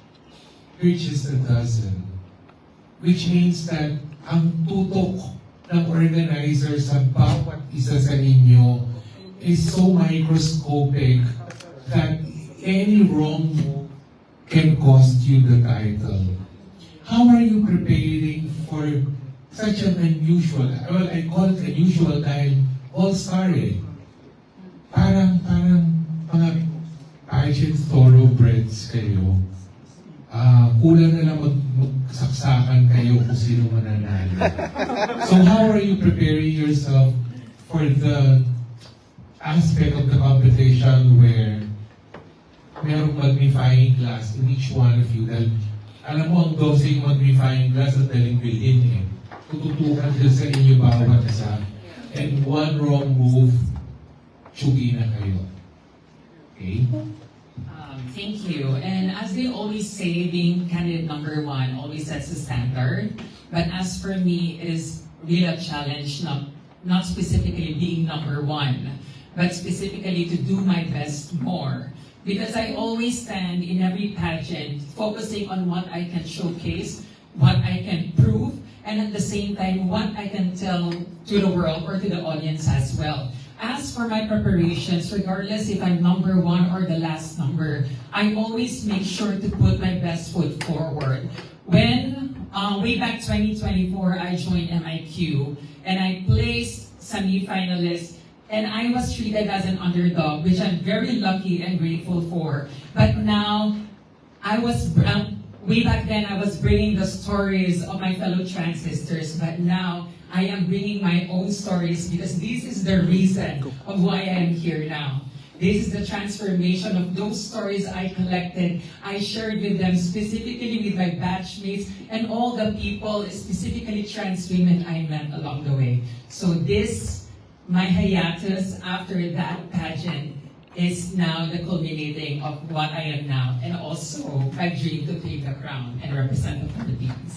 Speaker 15: which is a dozen, which means that ang tutok ng organizer sa bawat isa sa inyo is so microscopic that any wrong move can cost you the title. How are you preparing for such an unusual, well, I call it unusual dahil all-star eh. Parang mga pageant thoroughbreds kayo. Kulang na lang magsaksakan kayo kung sino mananalo. So how are you preparing yourself for the aspect of the competition where merong magnifying glass in each one of you? Dahil alam mo, ang dosing magnifying glass at daling bilhin eh. Tututukan dyan sa inyo bawat isa. And one wrong move, tsugi na kayo. Okay?
Speaker 16: Thank you. And as they always say, being candidate number one always sets the standard. But as for me, it is really a challenge, not specifically being number one, but specifically to do my best more. Because I always stand in every pageant focusing on what I can showcase, what I can prove, and at the same time, what I can tell to the world or to the audience as well. As for my preparations, regardless if I'm number one or the last number, I always make sure to put my best foot forward. When, way back 2024, I joined MIQ, and I placed semi-finalist, and I was treated as an underdog, which I'm very lucky and grateful for. But now, way back then, I was bringing the stories of my fellow trans sisters, but now, I am bringing my own stories because this is the reason of why I am here now. This is the transformation of those stories I collected. I shared with them, specifically with my batchmates and all the people, specifically trans women I met along the way. So this, my hiatus after that pageant, is now the culminating of what I am now, and also my dream to take the crown and represent the Philippines.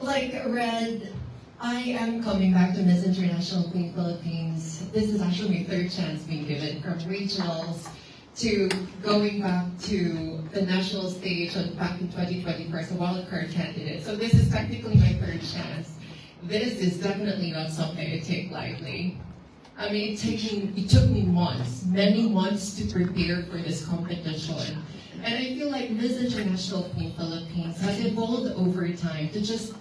Speaker 17: Like Red, I am coming back to Miss International Queen Philippines. This is actually my third chance being given, from regionals to going back to the national stage back in 2020 as a wildcard candidate. So this is technically my third chance. This is definitely not something I take lightly. I mean, it took me months, many months to prepare for this competition. And I feel like Miss International Queen Philippines has evolved over time to just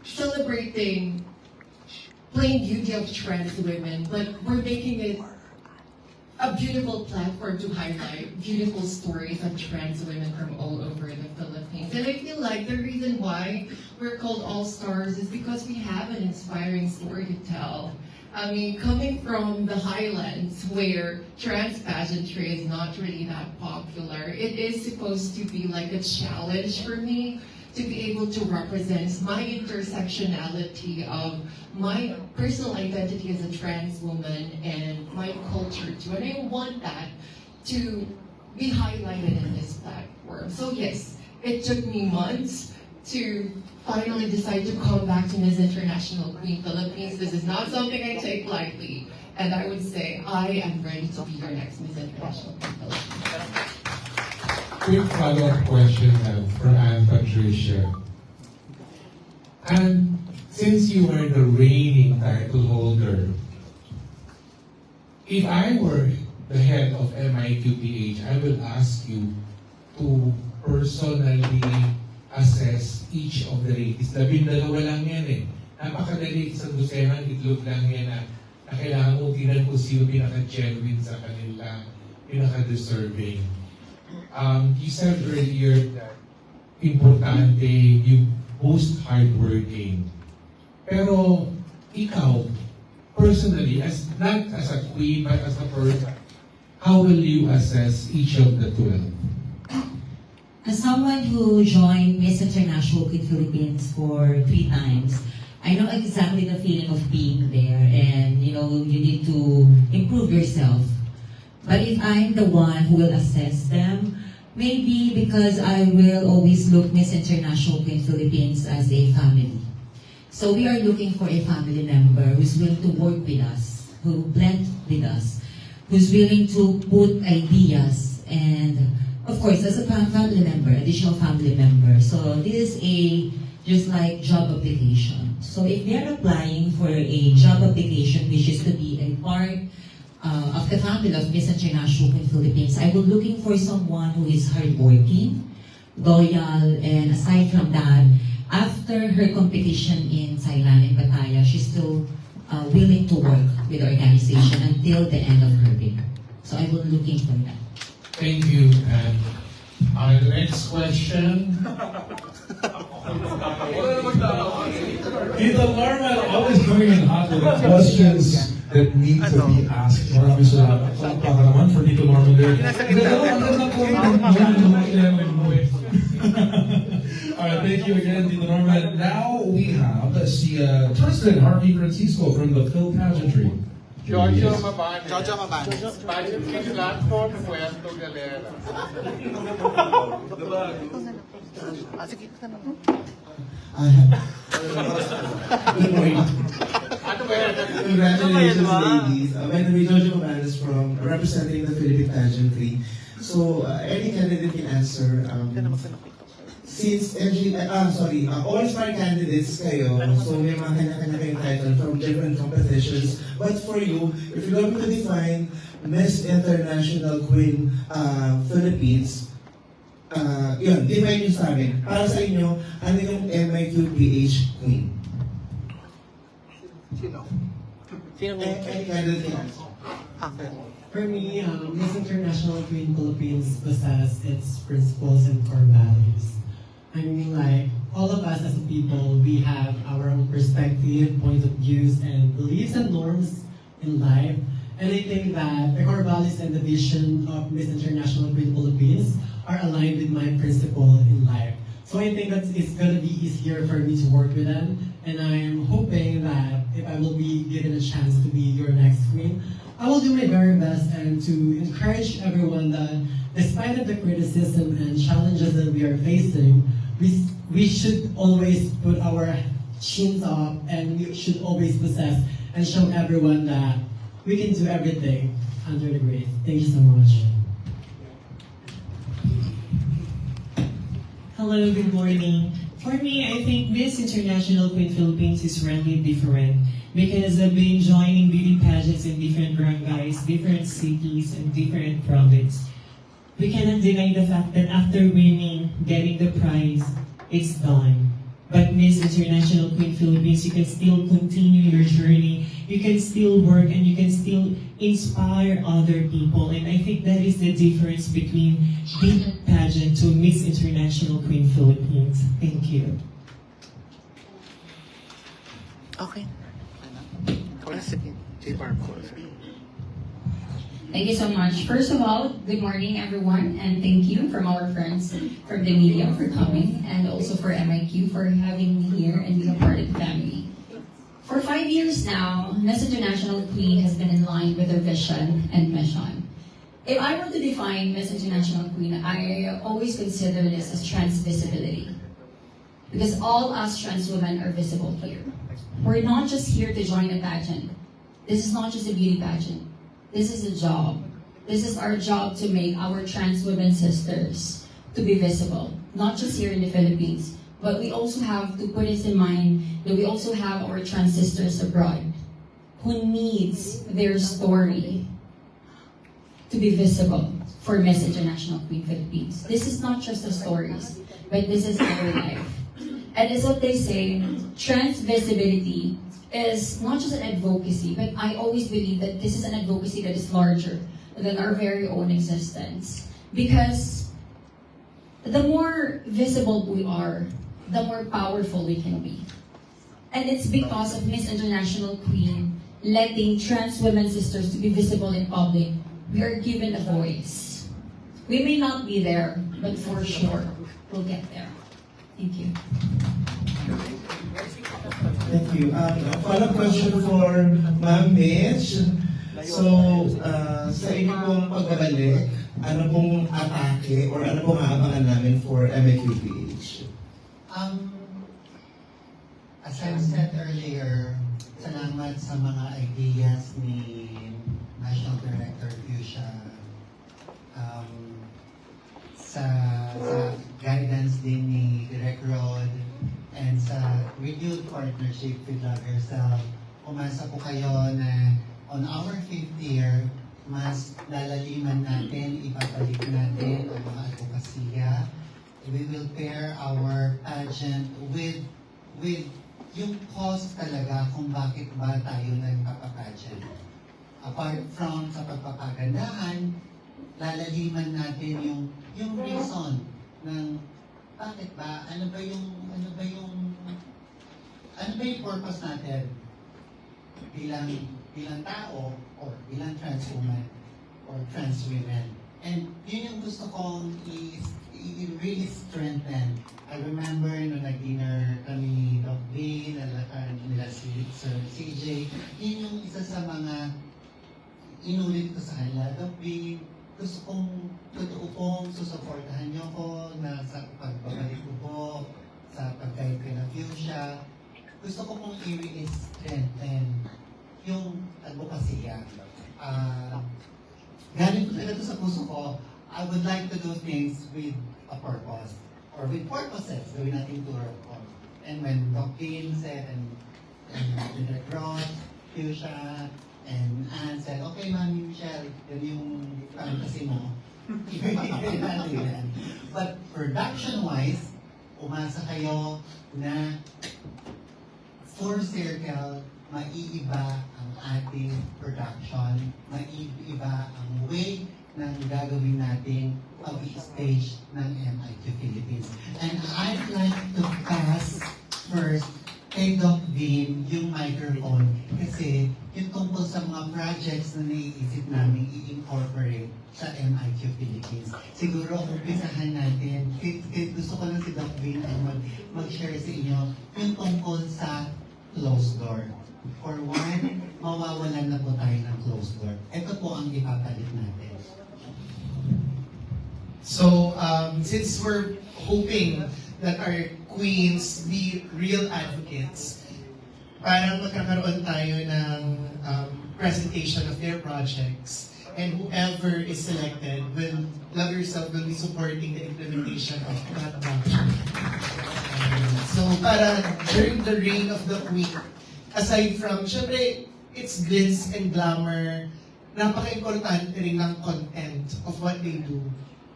Speaker 17: celebrating plain beauty of trans women, but we're making it a beautiful platform to highlight beautiful stories of trans women from all over the Philippines. And I feel like the reason why we're called All Stars is because we have an inspiring story to tell. I mean, coming from the highlands where trans pageantry is not really that popular, it is supposed to be like a challenge for me to be able to represent my intersectionality of my personal identity as a trans woman and my culture too. And I want that to be highlighted in this platform. So yes, it took me months to finally decide to come back to Miss International Queen Philippines. This is not something I take lightly. And I would say I am ready to be your next Miss International Queen Philippines.
Speaker 15: Quick follow-up question for Anne Patricia. And since you are the reigning title holder, if I were the head of MIQPH, I will ask you to personally assess each of the ladies. 12 lang yan eh. Napakadali sa dosenang itlog lang yan na kailangan mo tingnan kung sino pinaka-genuine sa kanila, pinaka-deserving. You said earlier that importante yung most hardworking. Pero ikaw, personally, not as a queen, but as a person, how will you assess each of the 12?
Speaker 7: As someone who joined Miss International Queen Philippines for 3 times, I know exactly the feeling of being there, and you need to improve yourself. But if I'm the one who will assess them, maybe because I will always look Miss International Queen Philippines as a family. So we are looking for a family member who's willing to work with us, who blend with us, who's willing to put ideas, and of course, as a family member, additional family member. So this is just like job application. So if they're applying for a job application, which is to be a part of the family of Miss International Queen Philippines, I will looking for someone who is hardworking, loyal, and aside from that, after her competition in Thailand, in Pattaya, she's still willing to work with the organization until the end of her bid. So I will looking for that.
Speaker 15: Thank you. And our next question.
Speaker 1: Tita Norma, always coming in hot with questions that need to be asked. Maraming salamat. Palakpakan naman for Tita Norma there. Alright, thank you again, Tita Norma. Now we have, let's see, Tristan Harvey Francisco from the Phil Pageantry.
Speaker 18: Jojo Mabanes. Pageantry platform, Puerto Galera.
Speaker 19: Good morning. Congratulations, ladies. My name is Jojo Mabanes from representing the Philippine Pageantry. So, any candidate can answer. Since all-star candidates kayo, so may mga kanya-kanya kayong title from different competitions. But for you, if you're going to define Miss International Queen Philippines, define nyo sa amin. Para sa inyo, ano yung MIQPH Queen? Any candidate can answer.
Speaker 6: For me, Miss International Queen Philippines possesses its principles and core values. I mean, like, all of us as a people, we have our own perspective, points of views, and beliefs and norms in life. And I think that the core values and the vision of Miss International Queen Philippines are aligned with my principle in life. So I think that it's going to be easier for me to work with them. And I'm hoping that if I will be given a chance to be your next queen, I will do my very best and to encourage everyone that despite of the criticism and challenges that we are facing, we should always put our chins up and we should always possess and show everyone that we can do everything under the grace. Thank you so much.
Speaker 20: Hello, good morning. For me, I think Miss International Queen Philippines is really different because I've been joining beauty pageants in different barangays, different cities, and different provinces. We cannot deny the fact that after winning, getting the prize, it's done. But Miss International Queen Philippines, you can still continue your journey, you can still work, and you can still inspire other people. And I think that is the difference between being a pageant to Miss International Queen Philippines. Thank you.
Speaker 9: Okay.
Speaker 2: Thank you so much. First of all, good morning everyone, and thank you from our friends from the media for coming, and also for MIQ for having me here and being a part of the family. For 5 years now, Miss International Queen has been in line with her vision and mission. If I were to define Miss International Queen, I always consider this as trans visibility. Because all us trans women are visible here. We're not just here to join a pageant. This is not just a beauty pageant. This is a job. This is our job to make our trans women sisters to be visible, not just here in the Philippines, but we also have to put this in mind that we also have our trans sisters abroad who needs their story to be visible for Miss International Queen Philippines. This is not just the stories, but this is our life. And it's what they say, trans visibility is not just an advocacy, but I always believe that this is an advocacy that is larger than our very own existence. Because the more visible we are, the more powerful we can be. And it's because of Miss International Queen letting trans women sisters to be visible in public, we are given a voice. We may not be there, but for sure, we'll get there. Thank you.
Speaker 19: Thank you. Follow-up question for Ma'am Mitch. So, sa inyo pong pagbabalik, ano pong atake or ano pong aabangan namin for MIQPH?
Speaker 8: As I said earlier, salamat sa mga ideas ni National Director Fuchsia, sa guidance din ni Direk Rod, and sa renewed partnership with Love Yourself. Umasa po kayo na on our 5th year, mas lalaliman natin, ibabalik natin ang mga advokasya. We will pair our pageant with yung cause talaga kung bakit ba tayo nagpapapageant. Apart from sa pagpapagandahan, lalaliman natin yung reason ng bakit ba, ano ba yung purpose natin bilang tao or bilang trans woman or trans women. And yun yung gusto kong really strengthen. I remember nung nag-dinner kami ni Doc B, nila si Sir CJ, yun yung isa sa mga inulit ko sa kanila. Doc B, gusto kong totoo pong susuportahan niyo ko na sa pagbabalik ko po, sa pag-guide ko na Fuchsia. Gusto ko pong i-strengthen yung advokasya. Galing ko talaga sa puso ko, I would like to do things with a purpose, or with purposes, gawin natin tour. And when Doc Dean said, and Direk Rod, Fuchsia, and Anne said, okay, Mami Michelle, yun yung fantasy mo. Ibigay natin yan. But production-wise, umasa kayo na full circle, maiiba ang ating production, maiiba ang way ng gagawin nating pag-i-stage ng MIQ Philippines. And I'd like to pass first kay Doc Vin yung microphone kasi yung tungkol sa mga projects na naiisip namin i-incorporate sa MIQ Philippines. Siguro umpisahan natin, gusto ko lang si Doc Vin ay mag-share sa inyo yung tungkol sa closed door. For one, mawawalan na po tayo ng closed door. Ito po ang ipapalit natin.
Speaker 3: So, since we're hoping that our queens be real advocates, parang magkakaroon tayo ng presentation of their projects, and whoever is selected will, Love Yourself will be supporting the implementation of that project. So, para during the reign of the queen, aside from, syempre, it's glitz and glamour, napaka-importante rin ng content of what they do.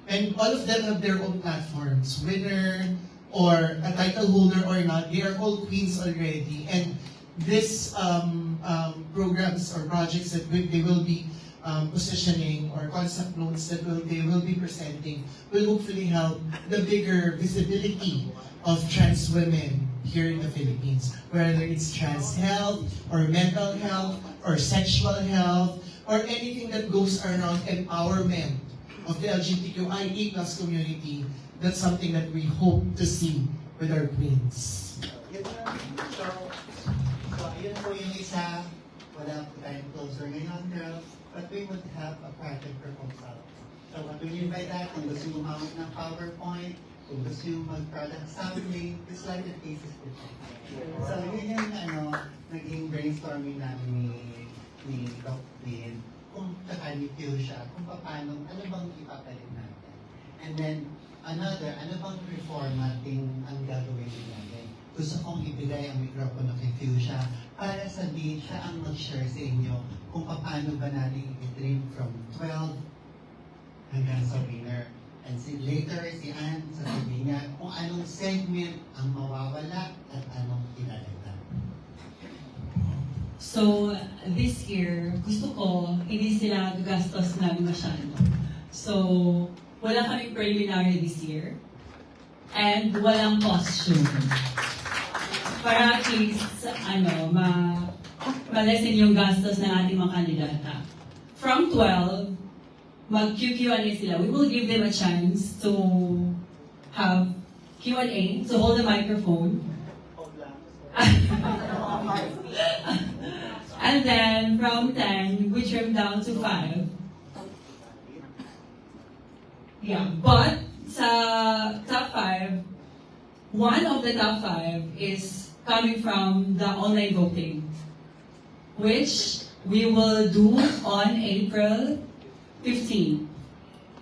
Speaker 3: And all of them have their own platforms, winner or a title holder or not, they are all queens already. And this programs or projects that they will be positioning or concept notes that they will be presenting will hopefully help the bigger visibility of trans women here in the Philippines, whether it's trans health or mental health or sexual health or anything that goes around empowerment of the LGBTQIA+ community. That's something that we hope to see with our queens.
Speaker 8: So, yun po yung isa. Wala po tayong closer ngayon, girls. But we would have a project proposal. So, what we mean by that, kung gusto mo humawak ng PowerPoint, Kung gusto nyo mag-product sampling, this like the cases dito. So yun yung naging brainstorming namin ni Doc Lynn, kung saka ni Fuchsia, kung paano, ano bang ipapalit natin. And then, ano bang reformatting ang gagawin natin. Gusto kong ibigay ang mikropono kay Fuchsia para sabihin siya ang mag-share sa inyo kung paano ba natin i-trim from 12 hanggang sa winner. And later, si Ann sasabihin niya kung anong segment ang mawawala at anong ilalagay.
Speaker 4: So, this year, gusto ko, hindi sila gagastos namin masyado. So, wala kaming preliminary this year. And walang costume. Para at least, ma-lessen yung gastos ng ating mga kandidata. From 12, mag-Q&A sila. We will give them a chance to have Q&A, to hold the microphone. And then, from 10, we trim down to 5. Yeah, but sa top 5, one of the top 5 is coming from the online voting, which we will do on April 15.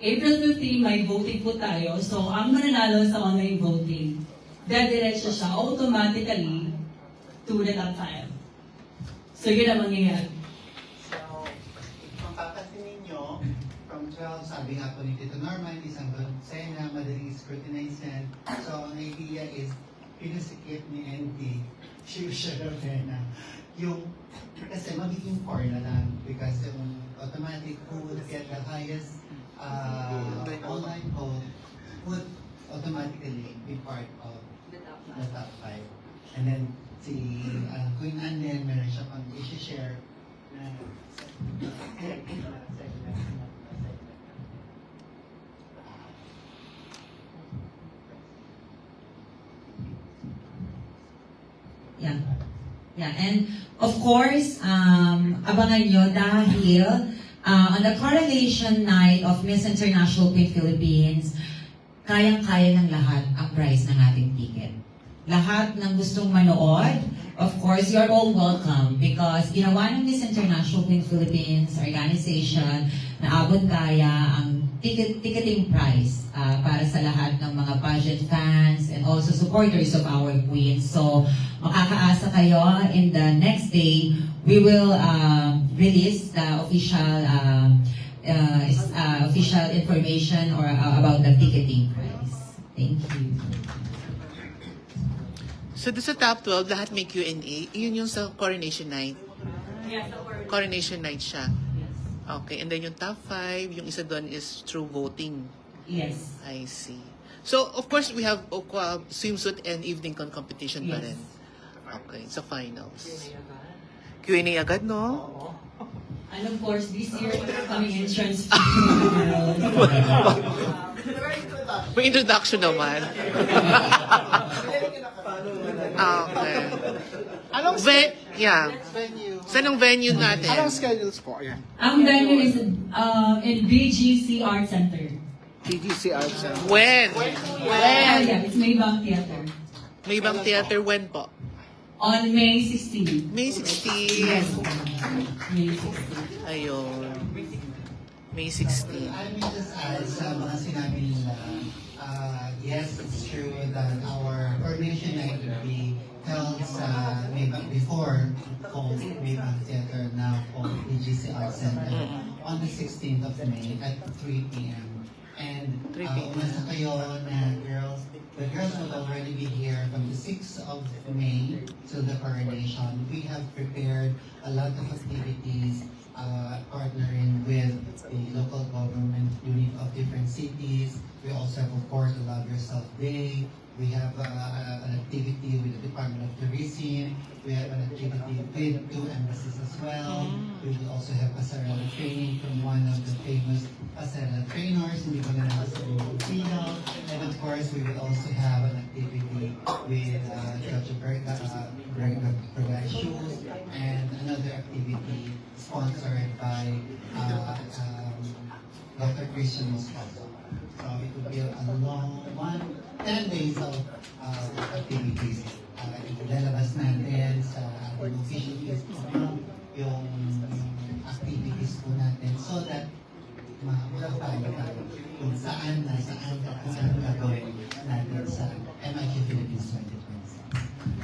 Speaker 4: April 15, may voting po tayo. So, ang mananalo sa online voting, dediretso siya automatically to the top 5. So, yun ang mangyayari.
Speaker 8: So, kung papasin ninyo, from 12, sabi nga po ni Tito Norman, isang Sena, madaling scrutinize yan. So, ang idea is, pinusikip ni NP, Fuchsia Ravena, yung, kasi magiging 4 na lang, because yung automatic who would get the highest online vote would automatically be part of the top 5. And then, si Queen Anne din, meron siya pang i-share na
Speaker 7: Yeah, and of course, abangan nyo dahil on the coronation night of Miss International Queen Philippines, kayang-kaya ng lahat ang price ng ating ticket. Lahat ng gustong manood, of course, you're all welcome because ginawa ng Miss International Queen Philippines organization na abot kaya ang ticketing price para sa lahat ng mga pageant fans and also supporters of our queens. So, makakaasa kayo in the next day, we will release the official information or about the ticketing price. Thank you.
Speaker 9: So, doon sa top 12, lahat may Q&A. Yun yung sa coronation night?
Speaker 4: Yes,
Speaker 9: Coronation night siya? Okay, and then yung top 5, yung isa doon is through voting?
Speaker 7: Yes.
Speaker 9: I see. So, of course, we have swimsuit and evening competition pa rin. Okay, sa finals. Q&A agad, no?
Speaker 4: And of course, this year, coming entrance
Speaker 9: May introduction naman. Okay.
Speaker 18: Anong
Speaker 9: venue? Saan ang venue natin?
Speaker 18: Anong schedules po? Ayan.
Speaker 4: Ang venue is in BGC Art Center.
Speaker 18: BGC Art Center.
Speaker 9: When?
Speaker 4: Yeah, it's Maybang Theater.
Speaker 9: Maybang Theater, when po?
Speaker 4: On May 16.
Speaker 9: May 16.
Speaker 4: Yes. May 16.
Speaker 9: Ayun. May 16.
Speaker 8: I may just add sa mga sinabi nila, yes, it's true that our coronation night would be held sa Maybang before called Maybang Theater, now called BGC Art Center, on the 16th of May at 3 p.m. And umasa kayo na the girls will already be here from the 6th of May to the coronation. We have prepared a lot of activities partnering with the local government unit of different cities. We also have, of course, the Love Yourself Day. We have an activity with the Department of Tourism. We have an activity with 2 embassies as well. We will also have passerella training from one of the famous passerella trainers, hindi ko na naman sa Filipino. And of course, we will also have an activity with Judge Berga Shoes, and another activity sponsored by Dr. Christian Moscoso. So it will be a long one, 10 days of activities. Ilalabas natin sa ating official Facebook yung activities po natin so that makapulak tayo kung saan kung ano gagawin natin sa MIQ Philippines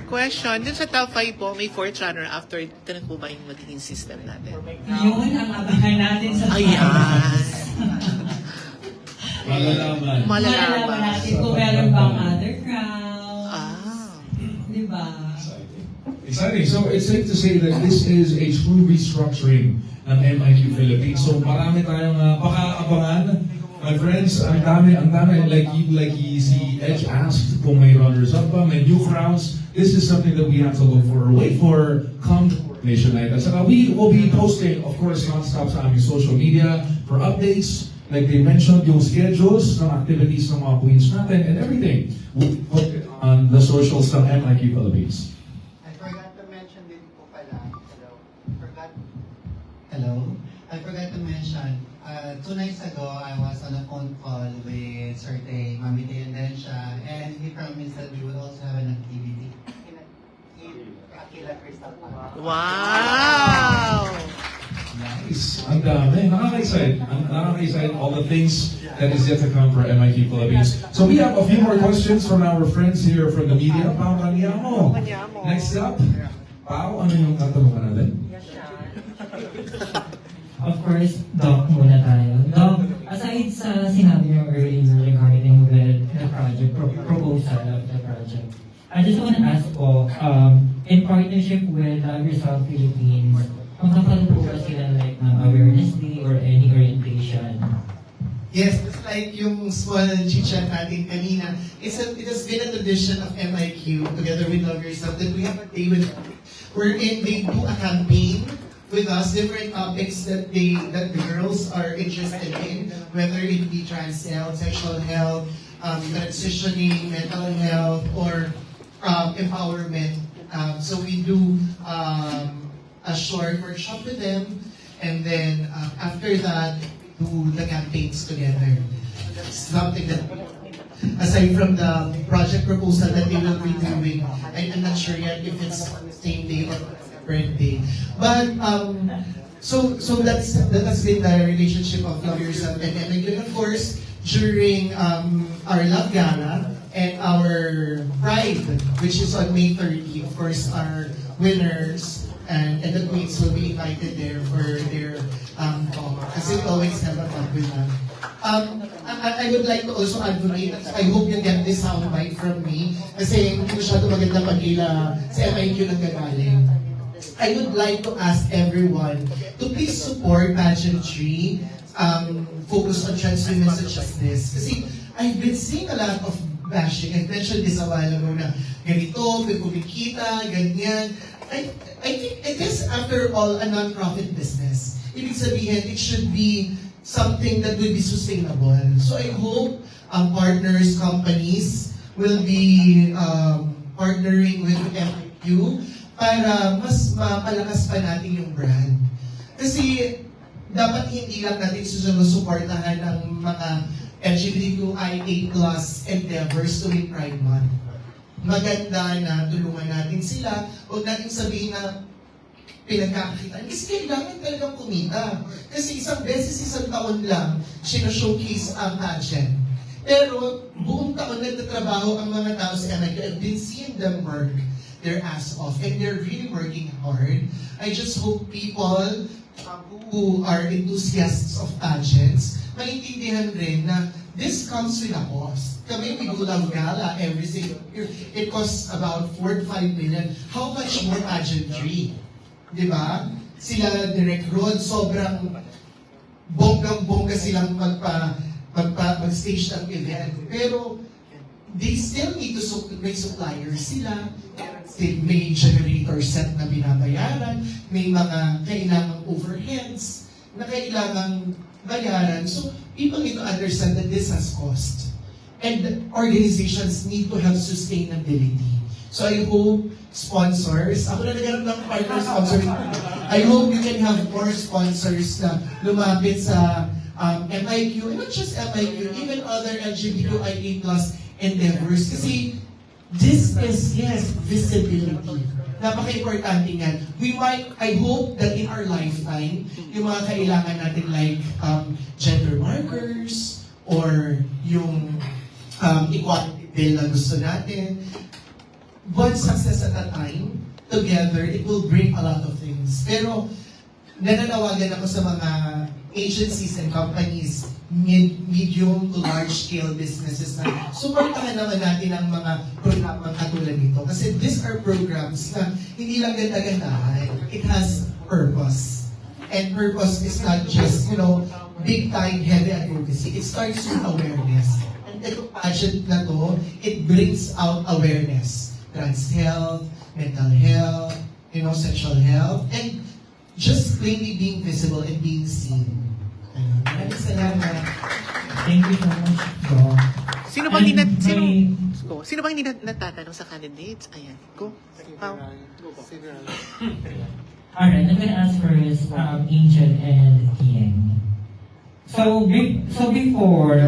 Speaker 8: 2026.
Speaker 9: Question, dun sa top 5 po, may 4th runner after. Ito na po ba yung magiging system natin?
Speaker 13: Yun ang abangan natin sa
Speaker 9: Ayan.
Speaker 13: Malalaman natin kung meron bang other crowds. Diba?
Speaker 1: Exciting. So it's safe to say that this is a true restructuring ng MIQ Philippines. So marami tayong baka abangan. My friends, ang dami, like si Edge asked kung may runners-up ba, may new crowds. This is something that we have to look for, wait for, come to Nation Night. At saka we will be posting, of course, non-stop sa aming social media for updates. Like they mentioned, yung schedules ng activities ng mga queens natin and everything. We'll put it on the socials ng MIQ Philippines.
Speaker 8: I forgot to mention din po pala, hello, I forgot to mention, 2 nights ago, I was on a phone call with Serte Mami Tendencia, and he promised that we would also have an activity in Aquila Crystal Park.
Speaker 9: Wow!
Speaker 1: Nice. Ang dami. Nakaka-excite. Nakaka-excite all the things that is yet to come for MIQ Philippines. So we have a few more questions from our friends here from the media. Pao Kanyamo. Next up, Pao, ano yung tatanungan natin?
Speaker 19: Of course, Doc muna tayo. Doc, aside sa sinabi niyo earlier regarding with the project, proposal of the project, I just want to ask po, in partnership with Result Philippines, magkakaroon po ba sila like ng awareness day or any orientation?
Speaker 3: Yes, just like yung small chit-chat natin kanina, it has been a tradition of MIQ together with Love Yourself that we have a day with wherein they do a campaign with us, different topics that the girls are interested in, whether it be trans health, sexual health, transitioning, mental health, or empowerment. So we do a short workshop with them, and then after that, do the campaigns together. That's something that, aside from the project proposal that they will be doing, I'm not sure yet if it's same day or different day. But so that has been the relationship of Love Yourself and MIQ. Of course, during our Love Gala and our Pride, which is on May 30, of course, our winners and the queens will be invited there for their talk, kasi we always have a talk with them. I would like to also advocate, I hope you get this soundbite from me, kasi hindi masyado maganda pag-ila sa MIQ ng gagaling. I would like to ask everyone to please support pageantry, focus on trans women such as this. Kasi I've been seeing a lot of bashing. I mentioned this a while ago na ganito, may kumikita, ganyan. I think it is, after all, a non-profit business. Ibig sabihin, it should be something that will be sustainable. So I hope partners, companies will be partnering with MIQ para mas mapalakas pa natin yung brand. Kasi dapat hindi lang natin susuportahan ng mga LGBTQIA+ endeavors tuwing Pride Month. Maganda na tulungan natin sila, huwag natin sabihin na pinagkakakitaan. Kasi kailangan talagang kumita. Kasi isang beses, isang taon lang, showcase ang pageant. Pero buong taon nagtatrabaho ang mga tao sa MIQ. I've been seeing them work their ass off and they're really working hard. I just hope people who are enthusiasts of pageants maintindihan rin na this comes with a cost. Kami, we do Love Gala every single year. It costs about 4 to 5 million. How much more pageantry? Diba? Sila Direct Rod, sobrang bonggang-bongga silang mag-stage ng event. Pero they still need to may suppliers sila. May generator set na binabayaran. May mga kailangang overheads na kailangang bayaran. So people need to understand that this has cost. And organizations need to have sustainability. So I hope sponsors, ako na naghanap ng partner sponsoring. I hope you can have more sponsors na lumapit sa MIQ, and not just MIQ, even other LGBTQIA+ endeavors. Kasi this is, yes, visibility. Napaka-importante yan. I hope that in our lifetime, yung mga kailangan natin like gender markers or yung equality bill na gusto natin, one success at a time, together, it will bring a lot of things. Pero, nananawagan ako sa mga agencies and companies, medium to large scale businesses na supportahan naman natin ang mga programang katulad nito. Kasi these are programs na hindi lang ganda-gandahan. It has purpose. And purpose is not just, big time heavy advocacy. It starts with awareness. And itong pageant na to, it brings out awareness. Trans health, mental health, sexual health, and just plainly being visible and being seen. Maraming salamat.
Speaker 6: Thank you so much, Go.
Speaker 9: Sino bang hindi natatanong sa candidates? Ayan, go.
Speaker 20: Alright, I'm gonna ask first Angel and Kian. So before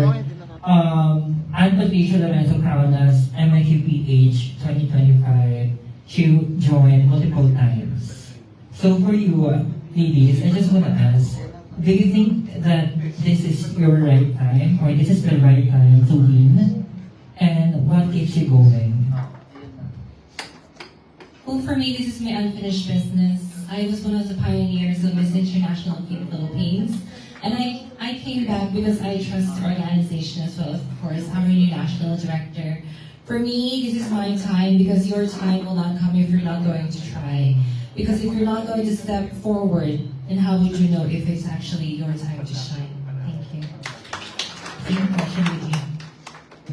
Speaker 20: Patricia Lorenzo crowned as MIQPH 2025, she joined multiple times. So for you, ladies, I just want to ask, do you think that this is your right time, or this is the right time to win? And what keeps you going?
Speaker 2: Well, for me, this is my unfinished business. I was one of the pioneers of Miss International Queen Philippines. And I came back because I trust the organization as well, of course. I'm a new national director. For me, this is my time because your time will not come if you're not going to try. Because if you're not going to step forward, then how would you know if it's actually your time to shine? Thank you.
Speaker 20: Same question with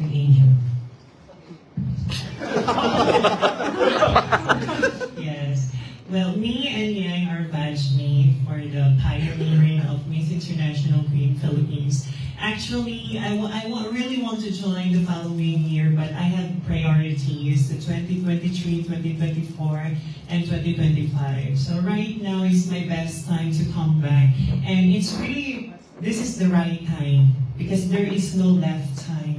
Speaker 20: Angel. Yes. Well, me and Yang are batch mate for the pioneering of Miss International Queen Philippines. Actually, I really want to join the following year, but I have priorities, the 2023, 2024, and 2025. So right now is my best time to come back. And it's really, this is the right time, because there is no left time.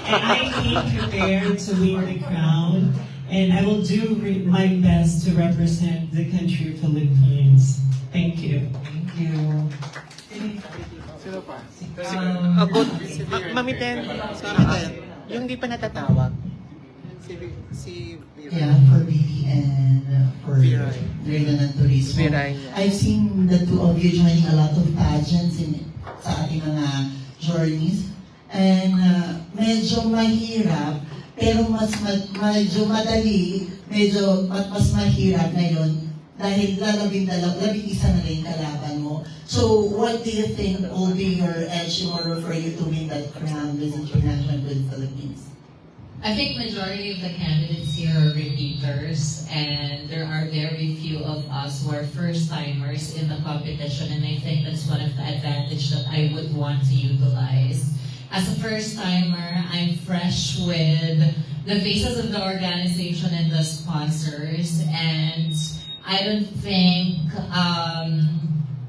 Speaker 20: And I came prepared to win the crown, and I will do my best to represent the country of Philippines. Thank you.
Speaker 9: Thank you.
Speaker 11: Sino pa?
Speaker 9: Mami Ten, yung di pa natatawag.
Speaker 8: Yeah, for Vivi and for Dragon and Turismo. I've seen the two of you joining a lot of pageants sa ating mga journeys. And medyo mahirap, pero medyo madali, medyo mas mahirap ngayon dahil labing isa na rin kalaban mo. So, what do you think will be your edge in order for you to win that crown with International Queen Philippines?
Speaker 19: I think majority of the candidates here are repeaters, and there are very few of us who are first-timers in the competition, and I think that's one of the advantages that I would want to utilize. As a first-timer, I'm fresh with the faces of the organization and the sponsors, and I don't think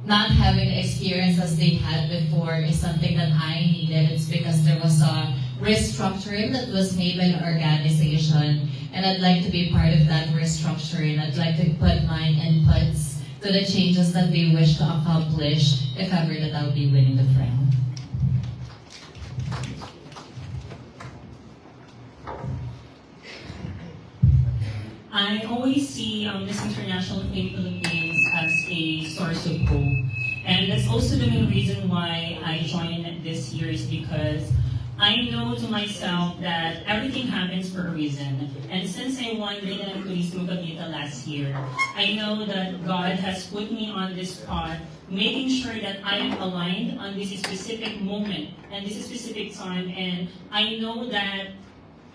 Speaker 19: not having the experience as they had before is something that I needed. It's because there was a restructuring that was made by the organization, and I'd like to be part of that restructuring. I'd like to put my inputs to the changes that they wish to accomplish if ever that I'll be winning the crown.
Speaker 20: I always see Miss International Queen Philippines as a source of hope. And that's also the main reason why I joined this year, is because I know to myself that everything happens for a reason. And since I won Dragon and Turismo Cavite last year, I know that God has put me on this path, making sure that I am aligned on this specific moment and this specific time. And I know that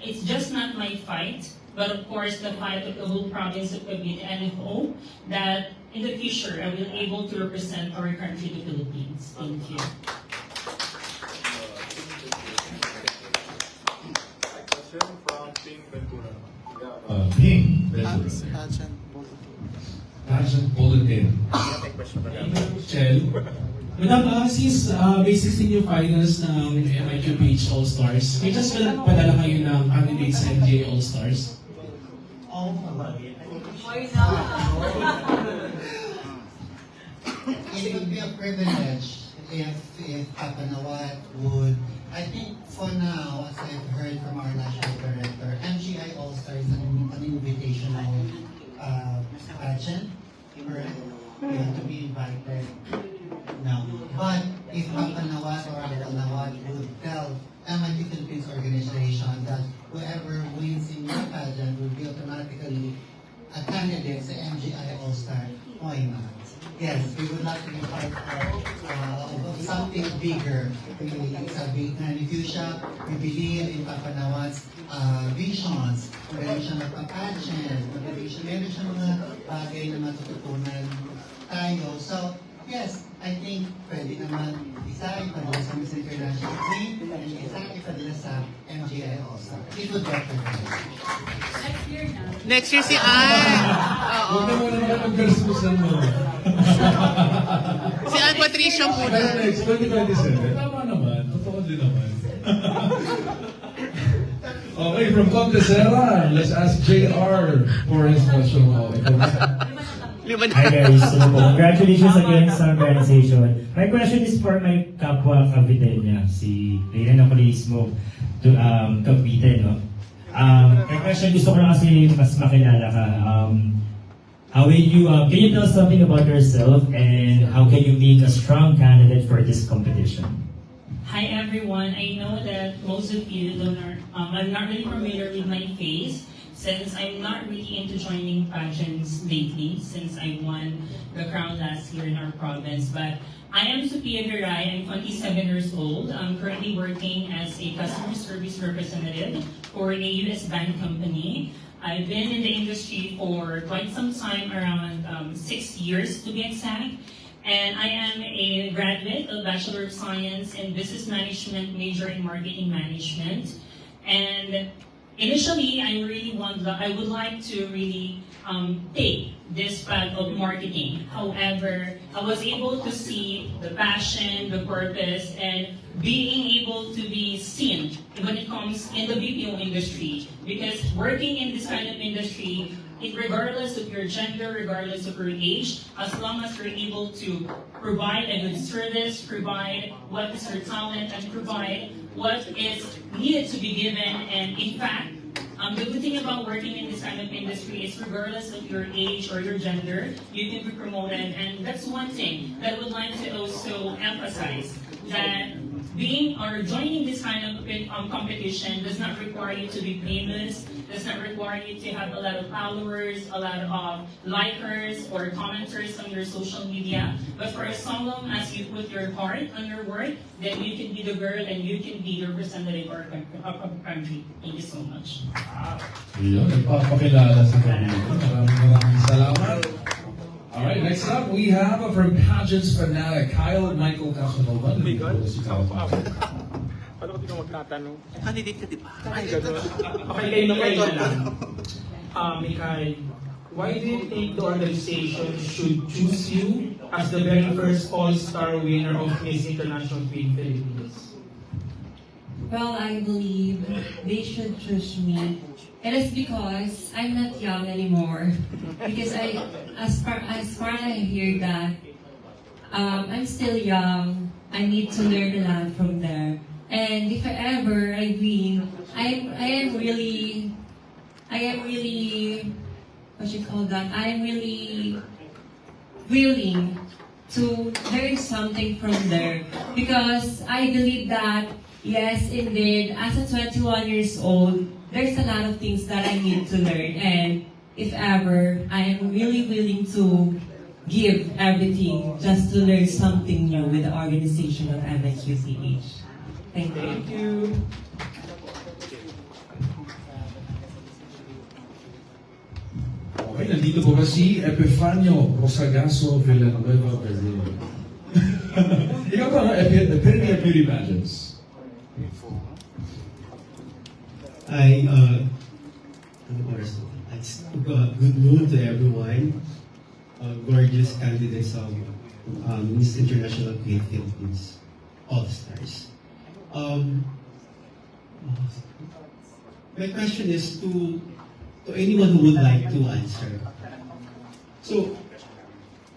Speaker 20: it's just not my fight, but of course the fight of the whole province of Cavite, and I hope that in the future I will be able to represent our country, the Philippines. Thank you.
Speaker 14: Question from Ping Ventura.
Speaker 1: Ping Ventura. Pageant Bulletin. Michelle,
Speaker 20: Madam, since may 16 new finals ng MIQPH All-Stars, may just padala kayo ng candidates sa MGA All-Stars?
Speaker 8: It would be a privilege if Kapanawat would. I think for now, as I've heard from our national director, MGI All-Star is an invitational pageant. Correct? You have to be invited. No. But if Kapanawat or Kapanawat would tell MIT Philippines organization that whoever wins in your pageant will be automatically a candidate sa MGI All-Star, why not? Yes, we would like to be part of something bigger. Sabi nga ni Fuchsia, we believe in Kapanawat's visions. Meron siya magpa-pageant, meron siya mga bagay na matututunan tayo. So, yes, I think pwede naman isa ipadala sa Miss International Queen and isa ipadala sa MGI All-Star. It would represent.
Speaker 9: Next year si Ann!
Speaker 1: Huwag na muna naman mag-garsusan mo.
Speaker 9: Si Ann Patricia muna.
Speaker 1: Pero next, 2027. Tama naman. Totoo din naman. Okay, from Contesera, let's ask JR for his question.
Speaker 19: Hi guys, so congratulations again sa organization. My question is for my kapwa Caviteña, si Reyna Nacolismo, to Cavite, no? My question, gusto ko lang kasi mas makilala ka. How will you, can you tell something about yourself and how can you make a strong candidate for this competition?
Speaker 21: Hi everyone, I know that most of you I'm not really familiar with my face since I'm not really into joining pageants lately since I won the crown last year in our province. But I am Sophia Viray, I'm 27 years old. I'm currently working as a customer service representative for a US bank company. I've been in the industry for quite some time, around 6 years to be exact. And I am a graduate of Bachelor of Science in Business Management, major in Marketing Management. And initially, I would like to really take this path of marketing. However, I was able to see the passion, the purpose, and being able to be seen when it comes in the BPO industry. Because working in this kind of industry, regardless of your gender, regardless of your age, as long as you're able to provide a good service, provide what is your talent, and provide what is needed to be given, and in fact, the good thing about working in this kind of industry is regardless of your age or your gender, you can be promoted, and that's one thing that I would like to also emphasize, that being or joining this kind of competition does not require you to be famous, does not require you to have a lot of followers, a lot of likers or commenters on your social media. But for as long as you put your heart on your work, then you can be the girl and you can be the representative of our country. Thank you so much.
Speaker 1: Yun, nagpapakilala sa kanila. Maraming salamat. Alright, next up we have from Pageants Fanatic, Kyle Michael Casanova. Oh my God.
Speaker 14: Paano ko di ka magtatanong?
Speaker 9: Candidate ka, di ba?
Speaker 14: Ay, gano'n. Okay, kayo na kayo na lang. Mikay, why do you think the organization should choose you as the very first all-star winner of Miss International Queen Philippines?
Speaker 22: Well, I believe they should choose me. It is because I'm not young anymore. Because as far as I hear that, I'm still young. I need to learn a lot from there. And if I win, I am really, what you call that? I am really willing to learn something from there. Because I believe that, yes, indeed, as a 21 years old, there's a lot of things that I need to learn, and if ever, I am really willing to give everything just to learn something new with the organization of MIQPH. Thank you.
Speaker 14: Thank you.
Speaker 1: Okay, nandito po ba si Epifanio Rosagaso Villanueva Brazil? Ikaw ba ang epitome of beauty pageants?
Speaker 23: Good noon to everyone. Gorgeous candidates of
Speaker 5: Miss International Queen Philippines All-Stars. My question is to anyone who would like to answer. So,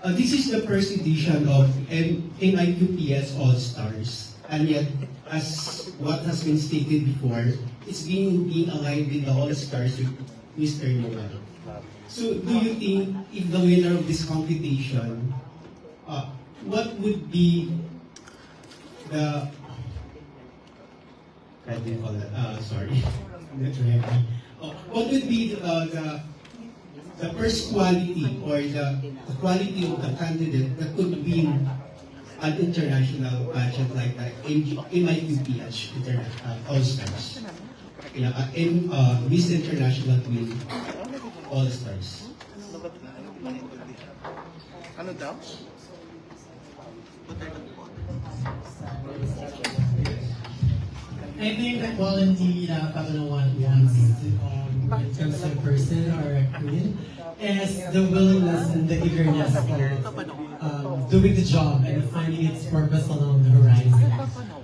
Speaker 5: this is the first edition of MIQPS All-Stars, and yet, as what has been stated before, it's being aligned with the All-Stars with Mr. Noel. So, do you think if the winner of this competition, what would be the what do you call it? Sorry, what would be the first quality or the quality of the candidate that could win an international pageant like that MIQPH All-Stars? In Miss International Queen All-Stars.
Speaker 11: Ano daw?
Speaker 6: I think the quality that Panginoon wants in terms of person or a queen is the willingness and the eagerness of doing the job and finding its purpose along the horizon.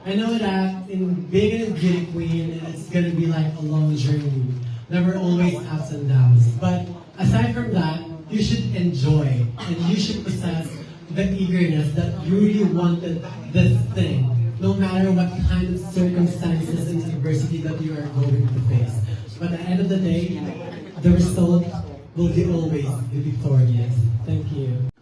Speaker 6: I know that in being a beauty queen, it's going to be like a long journey. There were always ups and downs. But aside from that, you should enjoy and you should possess the eagerness that you really wanted this thing, no matter what kind of circumstances and adversity that you are going to face. But at the end of the day, the result will be always be victorious. Thank you.